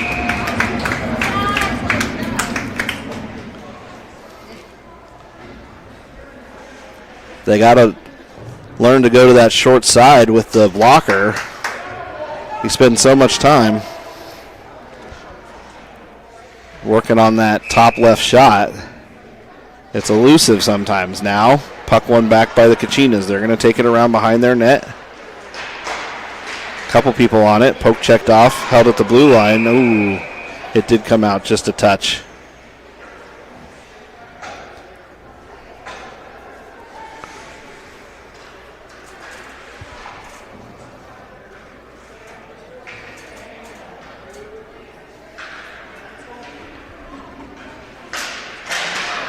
They got to learn to go to that short side with the blocker. He spends so much time working on that top left shot. It's elusive sometimes now. Puck one back by the Kachinas. They're going to take it around behind their net. Couple people on it. Poke checked off. Held at the blue line. Ooh, it did come out just a touch.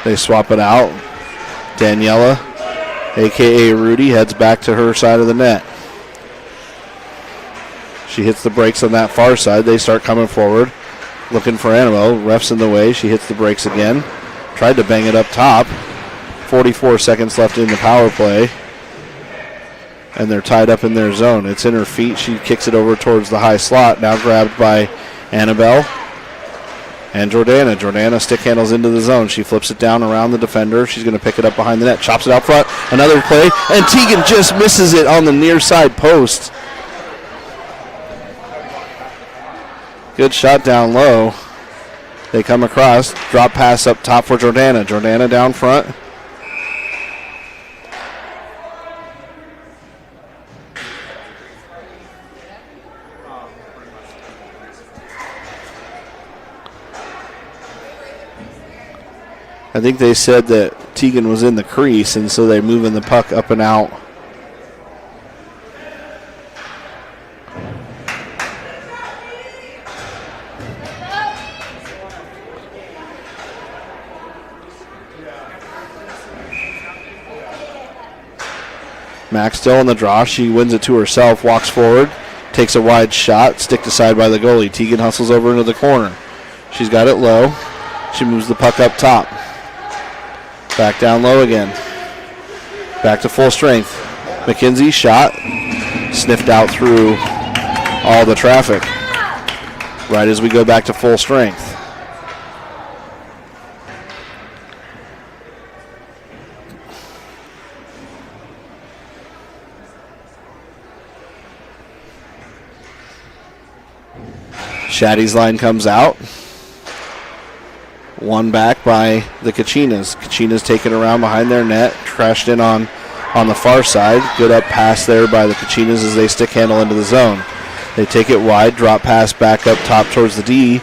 They swap it out. Daniela, a.k.a. Rudy, heads back to her side of the net. She hits the brakes on that far side. They start coming forward, looking for Annabelle. Ref's in the way. She hits the brakes again. Tried to bang it up top. 44 seconds left in the power play. And they're tied up in their zone. It's in her feet. She kicks it over towards the high slot. Now grabbed by Annabelle and Jordana. Jordana stick handles into the zone. She flips it down around the defender. She's going to pick it up behind the net. Chops it out front. Another play. And Teagan just misses it on the near side post. Good shot down low. They come across. Drop pass up top for Jordana. Jordana down front. I think they said that Teagan was in the crease, and so they're moving the puck up and out. Max still on the draw. She wins it to herself, walks forward, takes a wide shot, sticked aside by the goalie. Teagan hustles over into the corner. She's got it low. She moves the puck up top. Back down low again. Back to full strength. McKenzie shot. Sniffed out through all the traffic. Right as we go back to full strength. Shaddy's line comes out. One back by the Kachinas. Kachinas taken around behind their net. Crashed in on the far side. Good up pass there by the Kachinas as they stick handle into the zone. They take it wide. Drop pass back up top towards the D.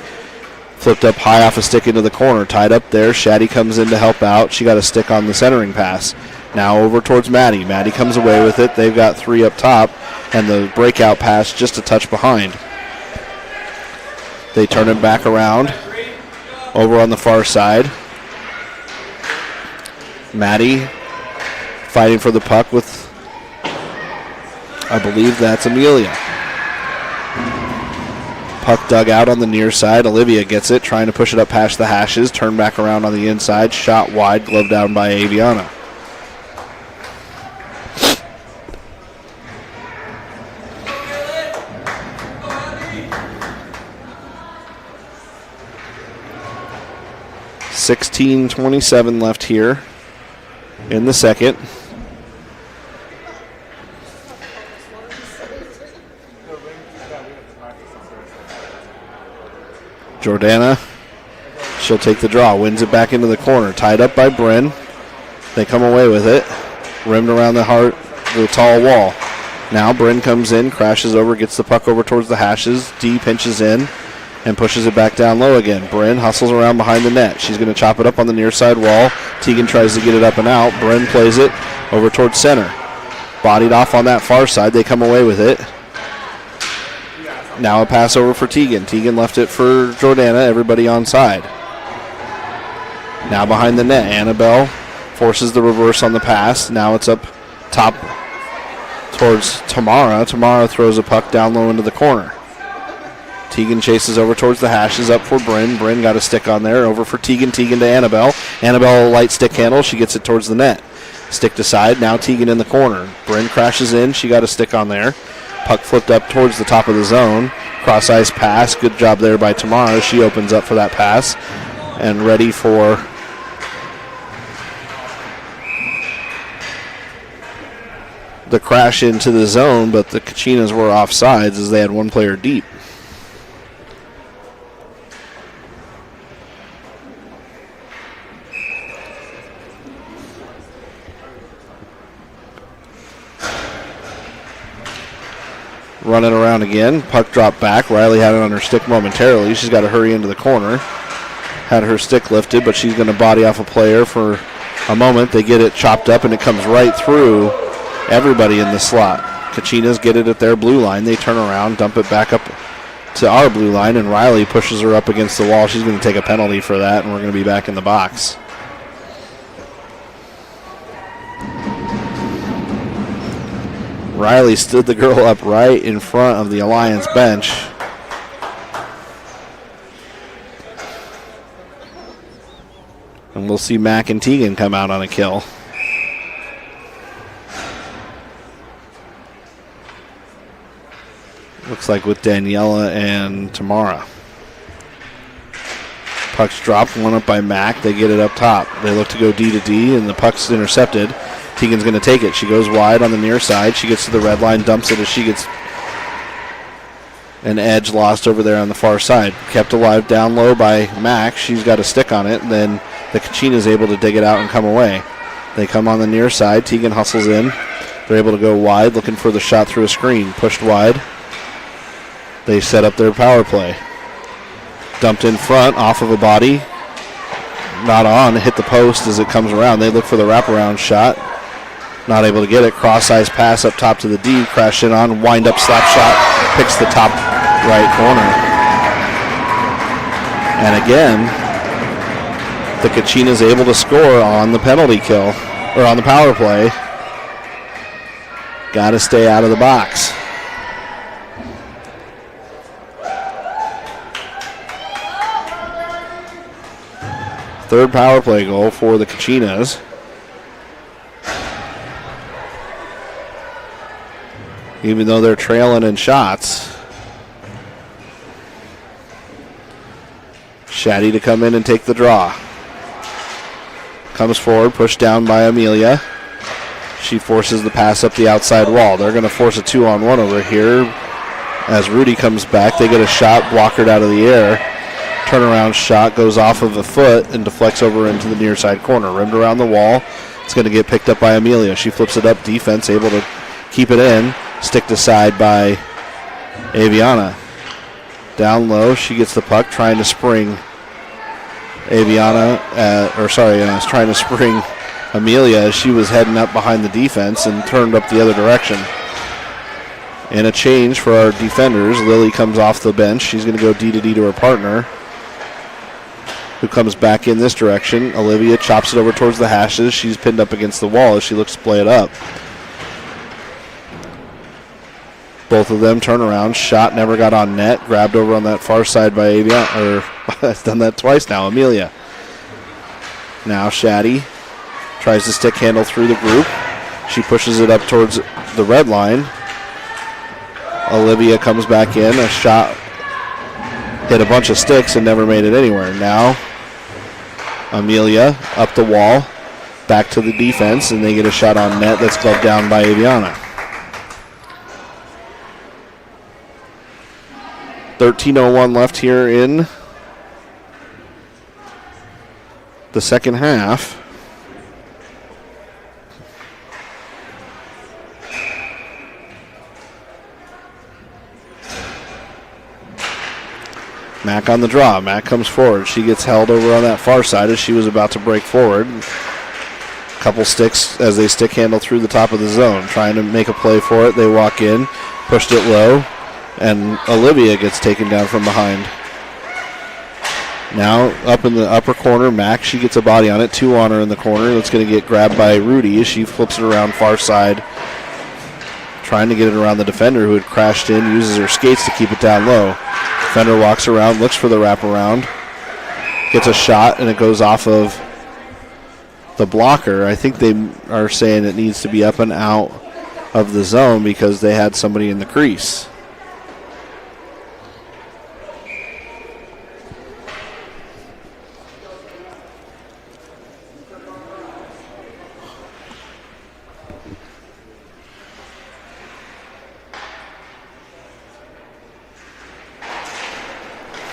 Flipped up high off a stick into the corner. Tied up there. Shaddy comes in to help out. She got a stick on the centering pass. Now over towards Maddie. Maddie comes away with it. They've got three up top. And the breakout pass just a touch behind. They turn it back around. Over on the far side. Maddie fighting for the puck with, I believe that's Amelia. Puck dug out on the near side. Olivia gets it, trying to push it up past the hashes. Turn back around on the inside. Shot wide, glove down by Aviana. .27 left here in the second. Jordana, she'll take the draw, wins it back into the corner. Tied up by Bryn. They come away with it. Rimmed around the tall wall. Now Bryn comes in, crashes over, gets the puck over towards the hashes. D pinches in and pushes it back down low again. Bryn hustles around behind the net. She's going to chop it up on the near side wall. Teagan tries to get it up and out. Bryn plays it over towards center. Bodied off on that far side. They come away with it. Now a pass over for Teagan. Teagan left it for Jordana. Everybody on side. Now behind the net. Annabelle forces the reverse on the pass. Now it's up top towards Tamara. Tamara throws a puck down low into the corner. Teagan chases over towards the hashes, up for Bryn. Bryn got a stick on there, over for Teagan. Teagan to Annabelle. Annabelle, light stick handle. She gets it towards the net. Stick aside. Now Teagan in the corner. Bryn crashes in. She got a stick on there. Puck flipped up towards the top of the zone. Cross ice pass. Good job there by Tamara. She opens up for that pass and ready for the crash into the zone, but the Kachinas were offsides as they had one player deep. Running around again. Puck dropped back. Riley had it on her stick momentarily. She's got to hurry into the corner. Had her stick lifted, but she's going to body off a player for a moment. They get it chopped up, and it comes right through everybody in the slot. Kachinas get it at their blue line. They turn around, dump it back up to our blue line, and Riley pushes her up against the wall. She's going to take a penalty for that, and we're going to be back in the box. Riley stood the girl up right in front of the Alliance bench. And we'll see Mack and Teagan come out on a kill. Looks like with Daniela and Tamara. Puck's dropped, one up by Mack. They get it up top. They look to go D to D, and the puck's intercepted. Teagan's going to take it. She goes wide on the near side. She gets to the red line, dumps it as she gets an edge lost over there on the far side. Kept alive down low by Mack. She's got a stick on it, and then the Kachinas able to dig it out and come away. They come on the near side. Teagan hustles in. They're able to go wide, looking for the shot through a screen. Pushed wide. They set up their power play. Dumped in front, off of a body. Not on, hit the post as it comes around. They look for the wraparound shot. Not able to get it. Cross-ice pass up top to the D. Crash in on, wind up slap shot. Picks the top right corner. And again, the Kachinas able to score on the penalty kill, or on the power play. Got to stay out of the box. Third power play goal for the Kachinas. Even though they're trailing in shots. Shaddy to come in and take the draw. Comes forward, pushed down by Amelia. She forces the pass up the outside wall. They're going to force a 2-on-1 over here. As Rudy comes back, they get a shot blockered out of the air. Turnaround shot goes off of a foot and deflects over into the near side corner. Rimmed around the wall. It's going to get picked up by Amelia. She flips it up. Defense able to keep it in. Sticked aside by Aviana. Down low, she gets the puck, trying to spring trying to spring Amelia as she was heading up behind the defense and turned up the other direction. And a change for our defenders. Lily comes off the bench. She's going to go D to D to her partner, who comes back in this direction. Olivia chops it over towards the hashes. She's pinned up against the wall as she looks to play it up. Both of them turn around. Shot never got on net. Grabbed over on that far side by Aviana. Has done that twice now. Amelia. Now Shaddy tries to stick handle through the group. She pushes it up towards the red line. Olivia comes back in. A shot hit a bunch of sticks and never made it anywhere. Now Amelia up the wall. Back to the defense, and they get a shot on net that's gloved down by Aviana. 13:01 left here in the second half. Mack on the draw. Mack comes forward. She gets held over on that far side as she was about to break forward. Couple sticks as they stick handle through the top of the zone. Trying to make a play for it. They walk in. Pushed it low. And Olivia gets taken down from behind. Now up in the upper corner, Mack, she gets a body on it. 2 on her in the corner. That's going to get grabbed by Rudy as she flips it around far side. Trying to get it around the defender who had crashed in. Uses her skates to keep it down low. Defender walks around, looks for the wraparound. Gets a shot, and it goes off of the blocker. I think they are saying it needs to be up and out of the zone because they had somebody in the crease.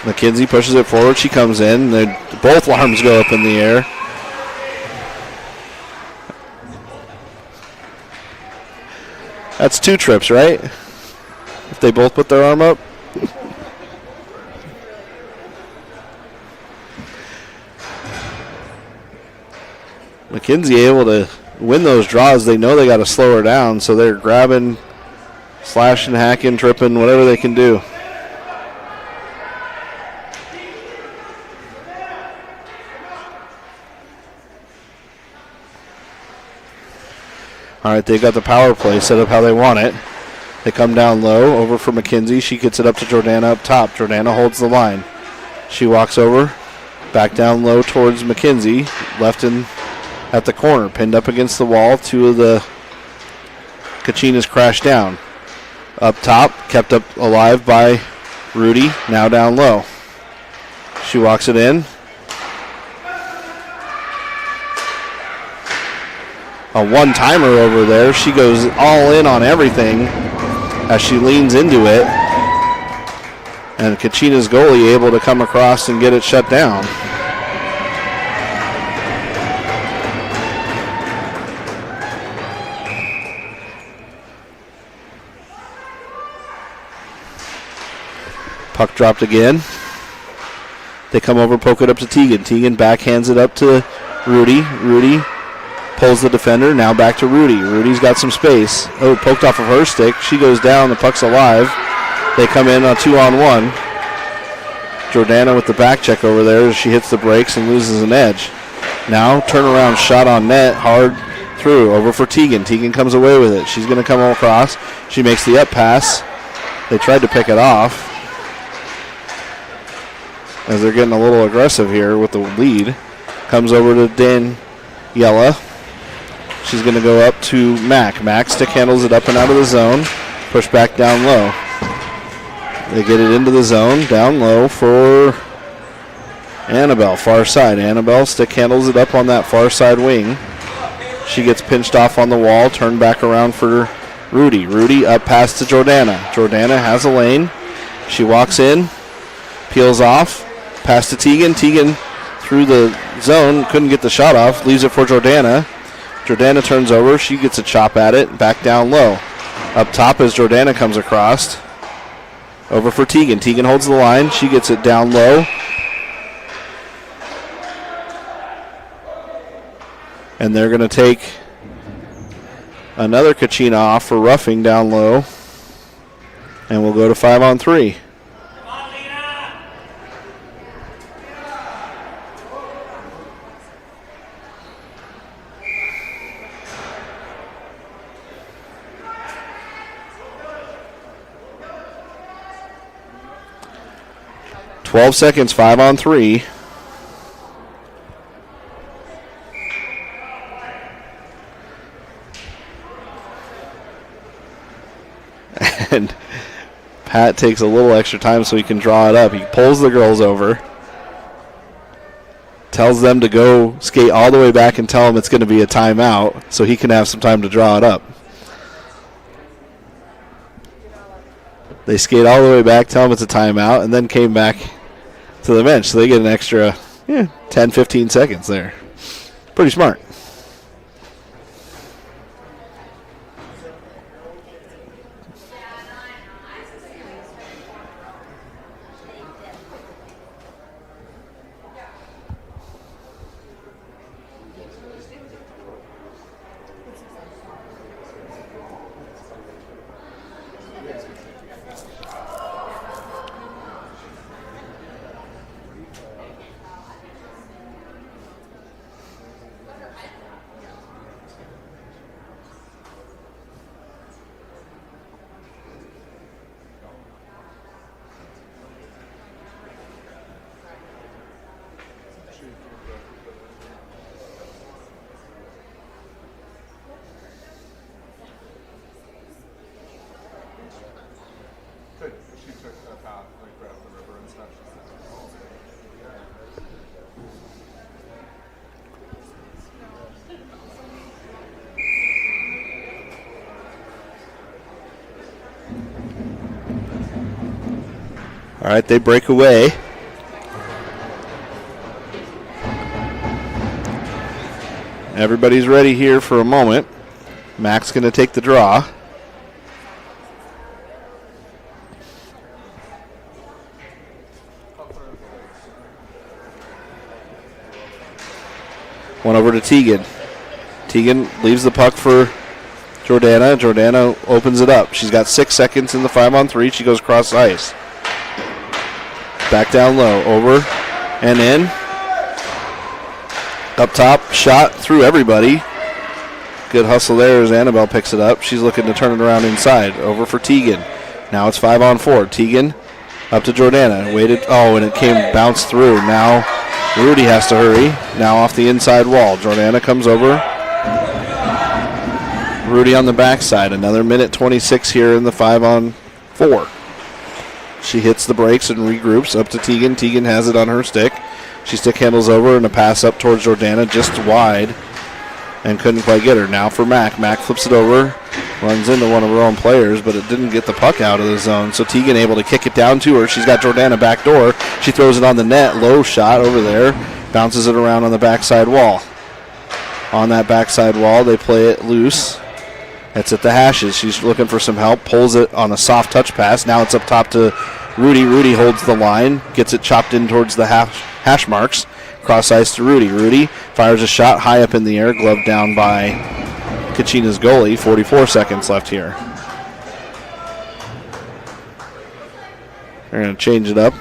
McKenzie pushes it forward. She comes in. Both arms go up in the air. That's 2 trips, right? If they both put their arm up. McKenzie able to win those draws. They know they got to slow her down, so they're grabbing, slashing, hacking, tripping, whatever they can do. All right, they got the power play set up how they want it. They come down low, over for McKenzie. She gets it up to Jordana up top. Jordana holds the line. She walks over, back down low towards McKenzie, left in at the corner, pinned up against the wall. Two of the Kachinas crash down. Up top, kept up alive by Rudy, now down low. She walks it in. A one-timer over there. She goes all in on everything as she leans into it. And Kachina's goalie able to come across and get it shut down. Puck dropped again. They come over, poke it up to Tegan. Tegan backhands it up to Rudy. Rudy pulls the defender. Now back to Rudy. Rudy's got some space. Oh, poked off of her stick. She goes down. The puck's alive. They come in on 2-on-1. Jordana with the back check over there as she hits the brakes and loses an edge. Now turnaround shot on net. Hard through. Over for Tegan. Tegan comes away with it. She's going to come across. She makes the up pass. They tried to pick it off, as they're getting a little aggressive here with the lead. Comes over to Daniela. She's going to go up to Mac. Mac stick handles it up and out of the zone. Push back down low. They get it into the zone. Down low for Annabelle, far side. Annabelle stick handles it up on that far side wing. She gets pinched off on the wall. Turned back around for Rudy. Rudy up past to Jordana. Jordana has a lane. She walks in. Peels off. Pass to Tegan. Tegan through the zone. Couldn't get the shot off. Leaves it for Jordana. Jordana turns over. She gets a chop at it. Back down low. Up top as Jordana comes across. Over for Tegan. Tegan holds the line. She gets it down low. And they're going to take another Kachina off for roughing down low. And we'll go to 5-on-3. Twelve seconds, 5-on-3. And Pat takes a little extra time so he can draw it up. He pulls the girls over, tells them to go skate all the way back and tell them it's going to be a timeout so he can have some time to draw it up. They skate all the way back, tell them it's a timeout, and then came back to the bench. So they get an extra 10, 15 seconds there. Pretty smart. All right, they break away. Everybody's ready here for a moment. Mac's going to take the draw. One over to Tegan. Tegan leaves the puck for Jordana. Jordana opens it up. She's got 6 seconds in the 5-on-3. She goes across ice. Back down low, over and in. Up top, shot through everybody. Good hustle there as Annabelle picks it up. She's looking to turn it around inside. Over for Tegan. Now it's 5-on-4. Tegan up to Jordana. Waited. Oh, and it bounced through. Now Rudy has to hurry. Now off the inside wall. Jordana comes over. Rudy on the backside. Another minute 26 here in the 5-on-4. She hits the brakes and regroups up to Tegan. Tegan has it on her stick. She stick handles over and a pass up towards Jordana just wide and couldn't quite get her. Now for Mac. Mac flips it over, runs into one of her own players, but it didn't get the puck out of the zone. So Tegan able to kick it down to her. She's got Jordana back door. She throws it on the net. Low shot over there. Bounces it around on the backside wall. On that backside wall, they play it loose. It's at the hashes. She's looking for some help. Pulls it on a soft touch pass. Now it's up top to Rudy. Rudy holds the line. Gets it chopped in towards the hash marks. Cross ice to Rudy. Rudy fires a shot high up in the air. Glove down by Kachinas goalie. 44 seconds left here. They're going to change it up.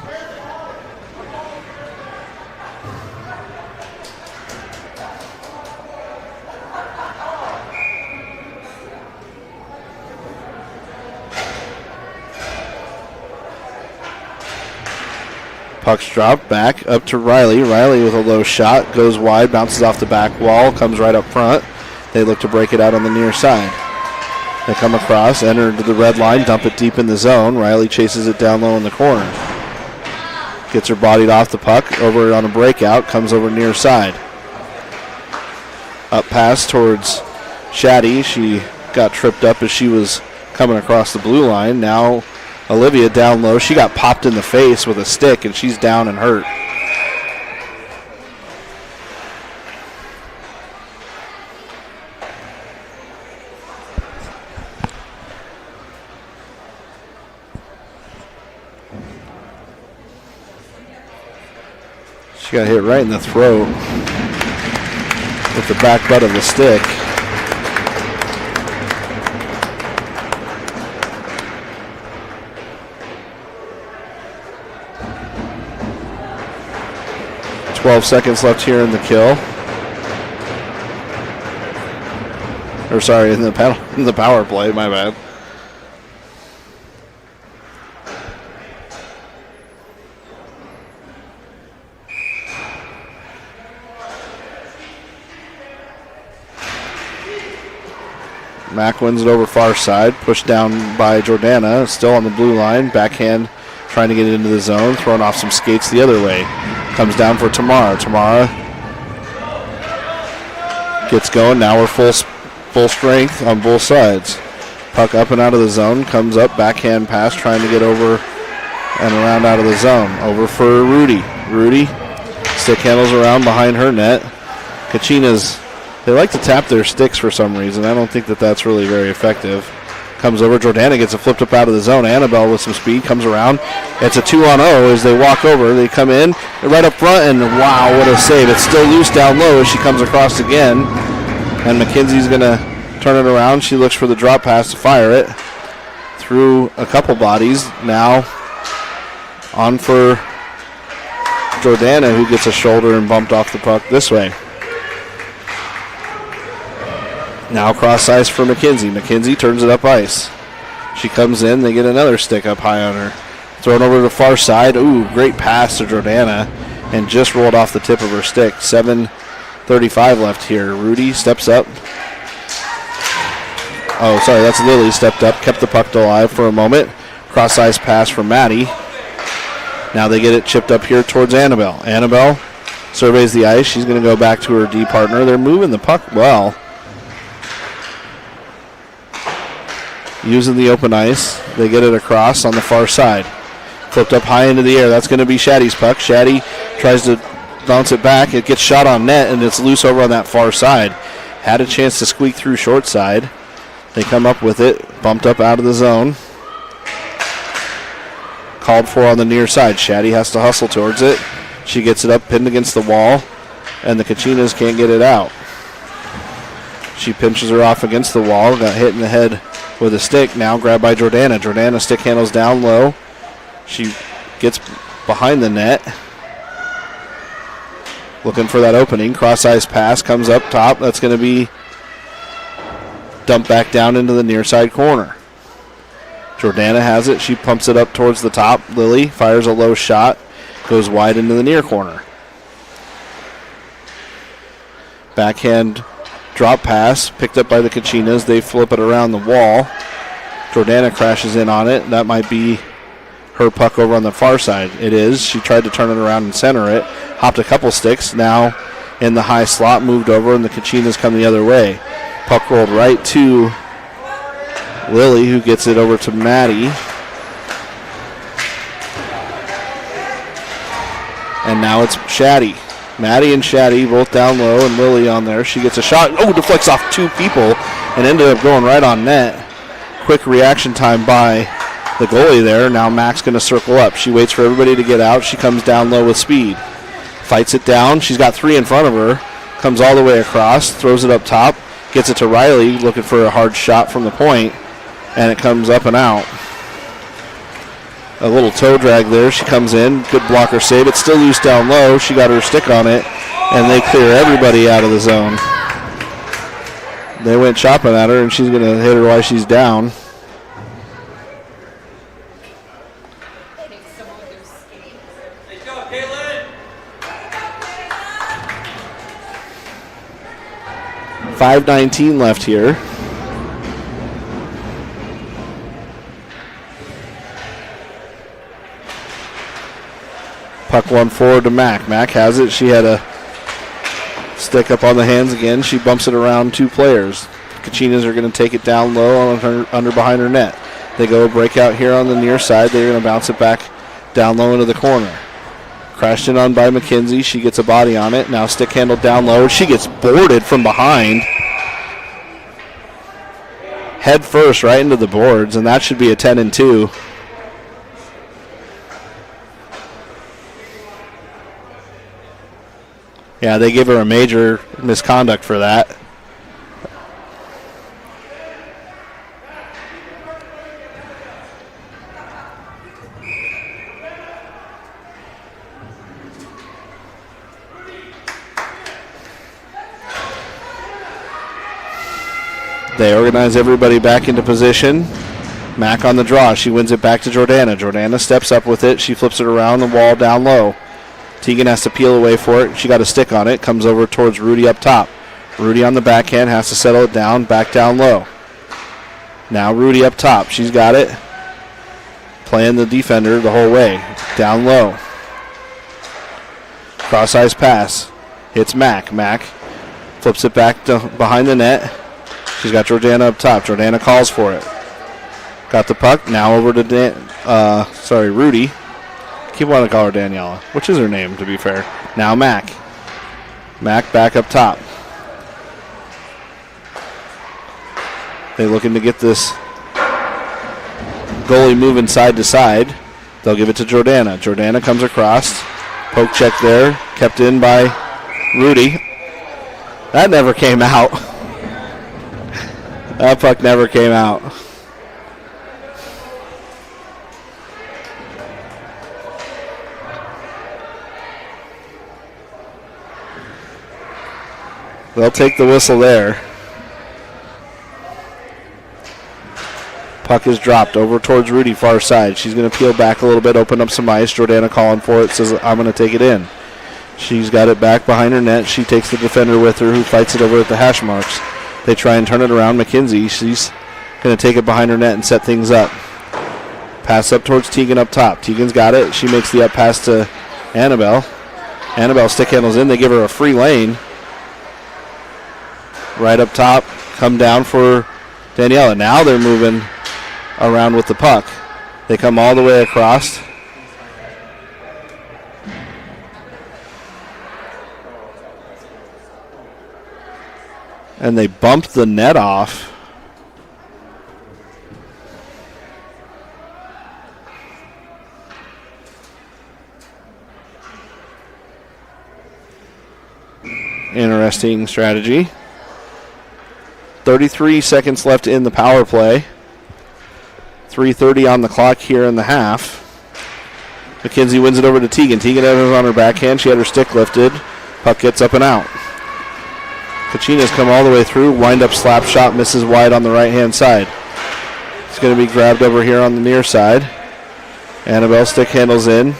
Puck's dropped back up to Riley. Riley with a low shot. Goes wide, bounces off the back wall, comes right up front. They look to break it out on the near side. They come across, enter into the red line, dump it deep in the zone. Riley chases it down low in the corner. Gets her bodied off the puck, over on a breakout, comes over near side. Up pass towards Shaddy. She got tripped up as she was coming across the blue line. Now Olivia down low. She got popped in the face with a stick, and she's down and hurt. She got hit right in the throat with the back butt of the stick. .12 seconds left here in the kill. Or sorry, in the power play, my bad. Mac wins it over far side, pushed down by Jordana, still on the blue line, backhand trying to get it into the zone, throwing off some skates the other way. Comes down for Tamara. Tamara gets going. Now we're full strength on both sides. Puck up and out of the zone. Comes up, backhand pass, trying to get over and around out of the zone. Over for Rudy. Rudy stick handles around behind her net. Kachinas, they like to tap their sticks for some reason. I don't think that that's really very effective. Comes over. Jordana gets it flipped up out of the zone. Annabelle with some speed comes around. It's a 2-on-0 as they walk over. They come in right up front, and wow, what a save. It's still loose down low as she comes across again. And McKenzie's going to turn it around. She looks for the drop pass to fire it through a couple bodies. Now on for Jordana, who gets a shoulder and bumped off the puck this way. Now cross ice for McKenzie. McKenzie turns it up ice. She comes in. They get another stick up high on her. Thrown over to the far side. Ooh, great pass to Jordana. And just rolled off the tip of her stick. 7:35 left here. Rudy steps up. Oh, sorry, that's Lily stepped up. Kept the puck alive for a moment. Cross ice pass for Maddie. Now they get it chipped up here towards Annabelle. Annabelle surveys the ice. She's going to go back to her D partner. They're moving the puck well. Using the open ice. They get it across on the far side. Flipped up high into the air. That's going to be Shaddy's puck. Shaddy tries to bounce it back. It gets shot on net, and it's loose over on that far side. Had a chance to squeak through short side. They come up with it. Bumped up out of the zone. Called for on the near side. Shaddy has to hustle towards it. She gets it up, pinned against the wall, and the Kachinas can't get it out. She pinches her off against the wall. Got hit in the head with a stick. Now grabbed by Jordana. Jordana stick handles down low. She gets behind the net. Looking for that opening. Cross ice pass comes up top. That's going to be Dump back down into the near side corner. Jordana has it. She pumps it up towards the top. Lily fires a low shot. Goes wide into the near corner. Backhand drop pass picked up by the Kachinas. They flip it around the wall. Jordana crashes in on it. That might be her puck over on the far side. It is. She tried to turn it around and center it. Hopped a couple sticks. Now in the high slot, moved over, and the Kachinas come the other way. Puck rolled right to Lily, who gets it over to Maddie. And now it's Shaddy. Maddie and Shaddy both down low, and Lily on there. She gets a shot. Oh, deflects off two people and ended up going right on net. Quick reaction time by the goalie there. Now Mac's going to circle up. She waits for everybody to get out. She comes down low with speed. Fights it down. She's got three in front of her. Comes all the way across. Throws it up top. Gets it to Riley, looking for a hard shot from the point. And it comes up and out. A little toe drag there. She comes in. Good blocker save. It's still loose down low. She got her stick on it. And they clear everybody out of the zone. They went chopping at her, and she's going to hit her while she's down. .5:19 left here. Puck one forward to Mac. Mac has it. She had a stick up on the hands again. She bumps it around two players. Kachinas are going to take it down low on her, under behind her net. They go breakout here on the near side. They're going to bounce it back down low into the corner. Crashed in on by McKenzie. She gets a body on it. Now stick handled down low. She gets boarded from behind. Head first right into the boards, and that should be a 10-2. Yeah, they give her a major misconduct for that. They organize everybody back into position. Mac on the draw. She wins it back to Jordana. Jordana steps up with it. She flips it around the wall down low. Tegan has to peel away for it. She got a stick on it. Comes over towards Rudy up top. Rudy on the backhand has to settle it down. Back down low. Now Rudy up top. She's got it. Playing the defender the whole way. Down low. Cross-ice pass. Hits Mac. Mac flips it back to behind the net. She's got Jordana up top. Jordana calls for it. Got the puck. Now over to Rudy. Keep wanting to call her Daniela, which is her name, to be fair. Now Mac. Mac back up top. They're looking to get this goalie moving side to side. They'll give it to Jordana. Jordana comes across. Poke check there. Kept in by Rudy. That never came out. That puck never came out. They'll take the whistle there. Puck is dropped over towards Rudy, far side. She's going to peel back a little bit, open up some ice. Jordana calling for it, says, I'm going to take it in. She's got it back behind her net. She takes the defender with her, who fights it over at the hash marks. They try and turn it around. McKenzie, she's going to take it behind her net and set things up. Pass up towards Tegan up top. Tegan's got it. She makes the up pass to Annabelle. Annabelle stick handles in. They give her a free lane. Right up top. Come down for Daniela. Now they're moving around with the puck. They come all the way across. And they bumped the net off. Interesting strategy. 33 seconds left in the power play. 3:30 on the clock here in the half. McKenzie wins it over to Tegan. Tegan has it on her backhand. She had her stick lifted. Puck gets up and out. Kachinas come all the way through. Wind up slap shot, misses wide on the right-hand side. It's going to be grabbed over here on the near side. Annabelle stick handles in.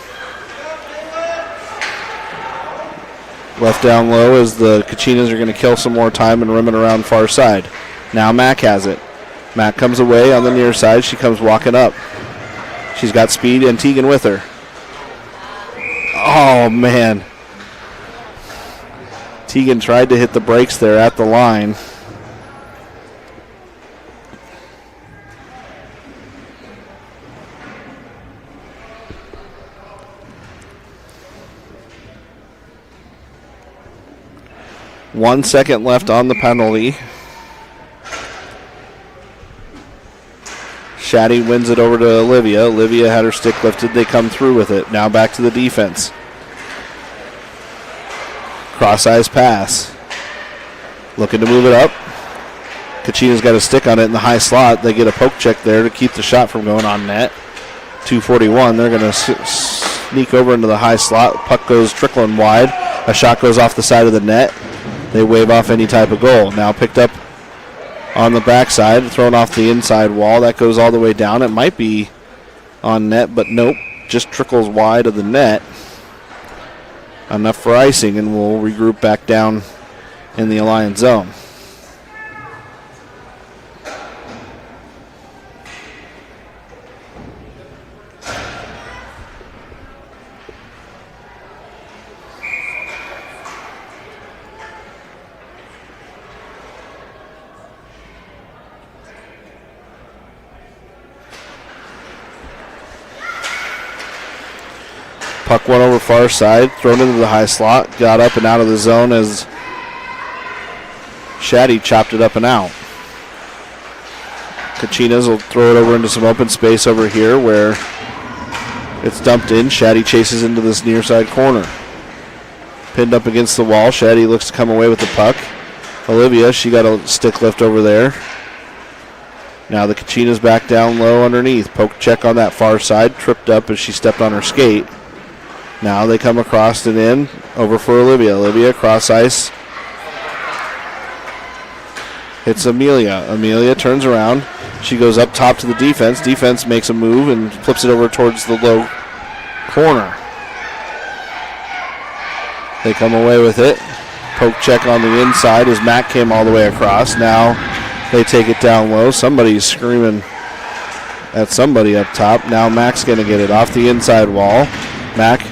Left down low as the Kachinas are going to kill some more time and rim it around far side. Now Mac has it. Mac comes away on the near side. She comes walking up. She's got speed and Tegan with her. Oh, man. Tegan tried to hit the brakes there at the line. One second left on the penalty. Shaddy wins it over to Olivia. Olivia had her stick lifted. They come through with it. Now back to the defense. Cross-eyes pass. Looking to move it up. Kachina's got a stick on it in the high slot. They get a poke check there to keep the shot from going on net. 2:41. They're going to sneak over into the high slot. Puck goes trickling wide. A shot goes off the side of the net. They wave off any type of goal. Now picked up on the backside, thrown off the inside wall. That goes all the way down. It might be on net, but nope. Just trickles wide of the net. Enough for icing, and we'll regroup back down in the Alliance zone. Puck went over far side, thrown into the high slot, got up and out of the zone as Shaddy chopped it up and out. Kachinas will throw it over into some open space over here where it's dumped in. Shaddy chases into this near side corner. Pinned up against the wall. Shaddy looks to come away with the puck. Olivia, she got a stick lift over there. Now the Kachinas back down low underneath. Poke check on that far side. Tripped up as she stepped on her skate. Now they come across and in. Over for Olivia. Olivia cross ice. Hits Amelia. Amelia turns around. She goes up top to the defense. Defense makes a move and flips it over towards the low corner. They come away with it. Poke check on the inside as Mac came all the way across. Now they take it down low. Somebody's screaming at somebody up top. Now Mac's going to get it off the inside wall. Mac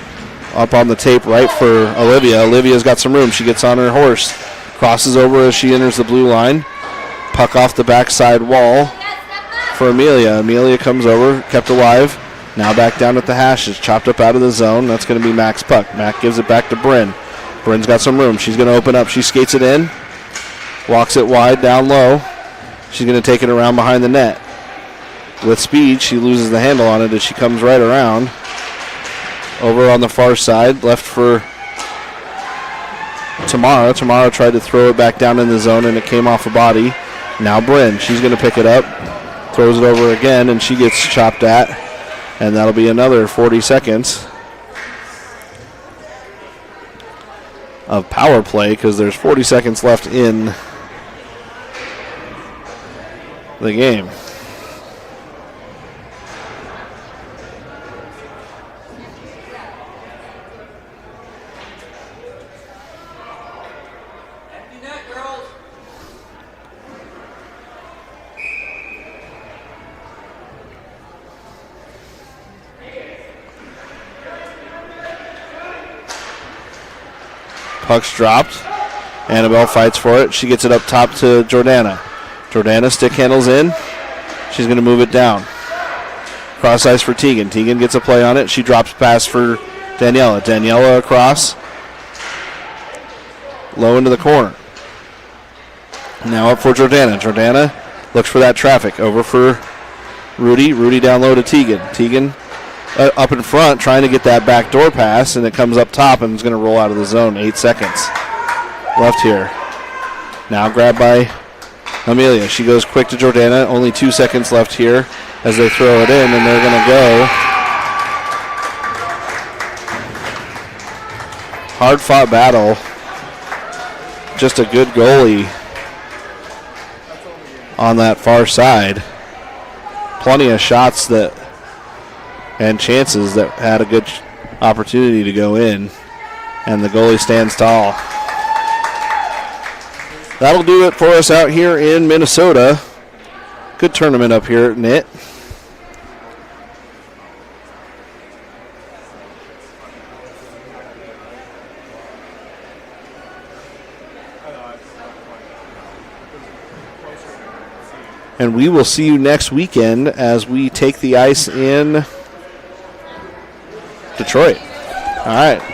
up on the tape right for Olivia. Olivia's got some room. She gets on her horse. Crosses over as she enters the blue line. Puck off the backside wall for Amelia. Amelia comes over, kept alive. Now back down at the hashes. Chopped up out of the zone. That's going to be Mac's puck. Mac gives it back to Bryn. Bryn's got some room. She's going to open up. She skates it in. Walks it wide down low. She's going to take it around behind the net. With speed, she loses the handle on it as she comes right around. Over on the far side, left for Tamara. Tamara tried to throw it back down in the zone, and it came off a body. Now Bryn, she's going to pick it up, throws it over again, and she gets chopped at. And that'll be another 40 seconds of power play because there's 40 seconds left in the game. Puck's dropped. Annabelle fights for it. She gets it up top to Jordana. Jordana stick handles in. She's going to move it down. Cross ice for Tegan. Tegan gets a play on it. She drops pass for Daniela. Daniela across. Low into the corner. Now up for Jordana. Jordana looks for that traffic. Over for Rudy. Rudy down low to Tegan. Tegan up in front trying to get that backdoor pass, and it comes up top and is going to roll out of the zone. 8 seconds left here. Now grabbed by Amelia. She goes quick to Jordana. Only 2 seconds left here as they throw it in, and they're going to go. Hard-fought battle just a good goalie on that far side. Plenty of shots that and chances that had a good opportunity to go in, and the goalie stands tall. That'll do it for us out here in Minnesota. Good tournament up here at NIT. And we will see you next weekend as we take the ice in Detroit. All right.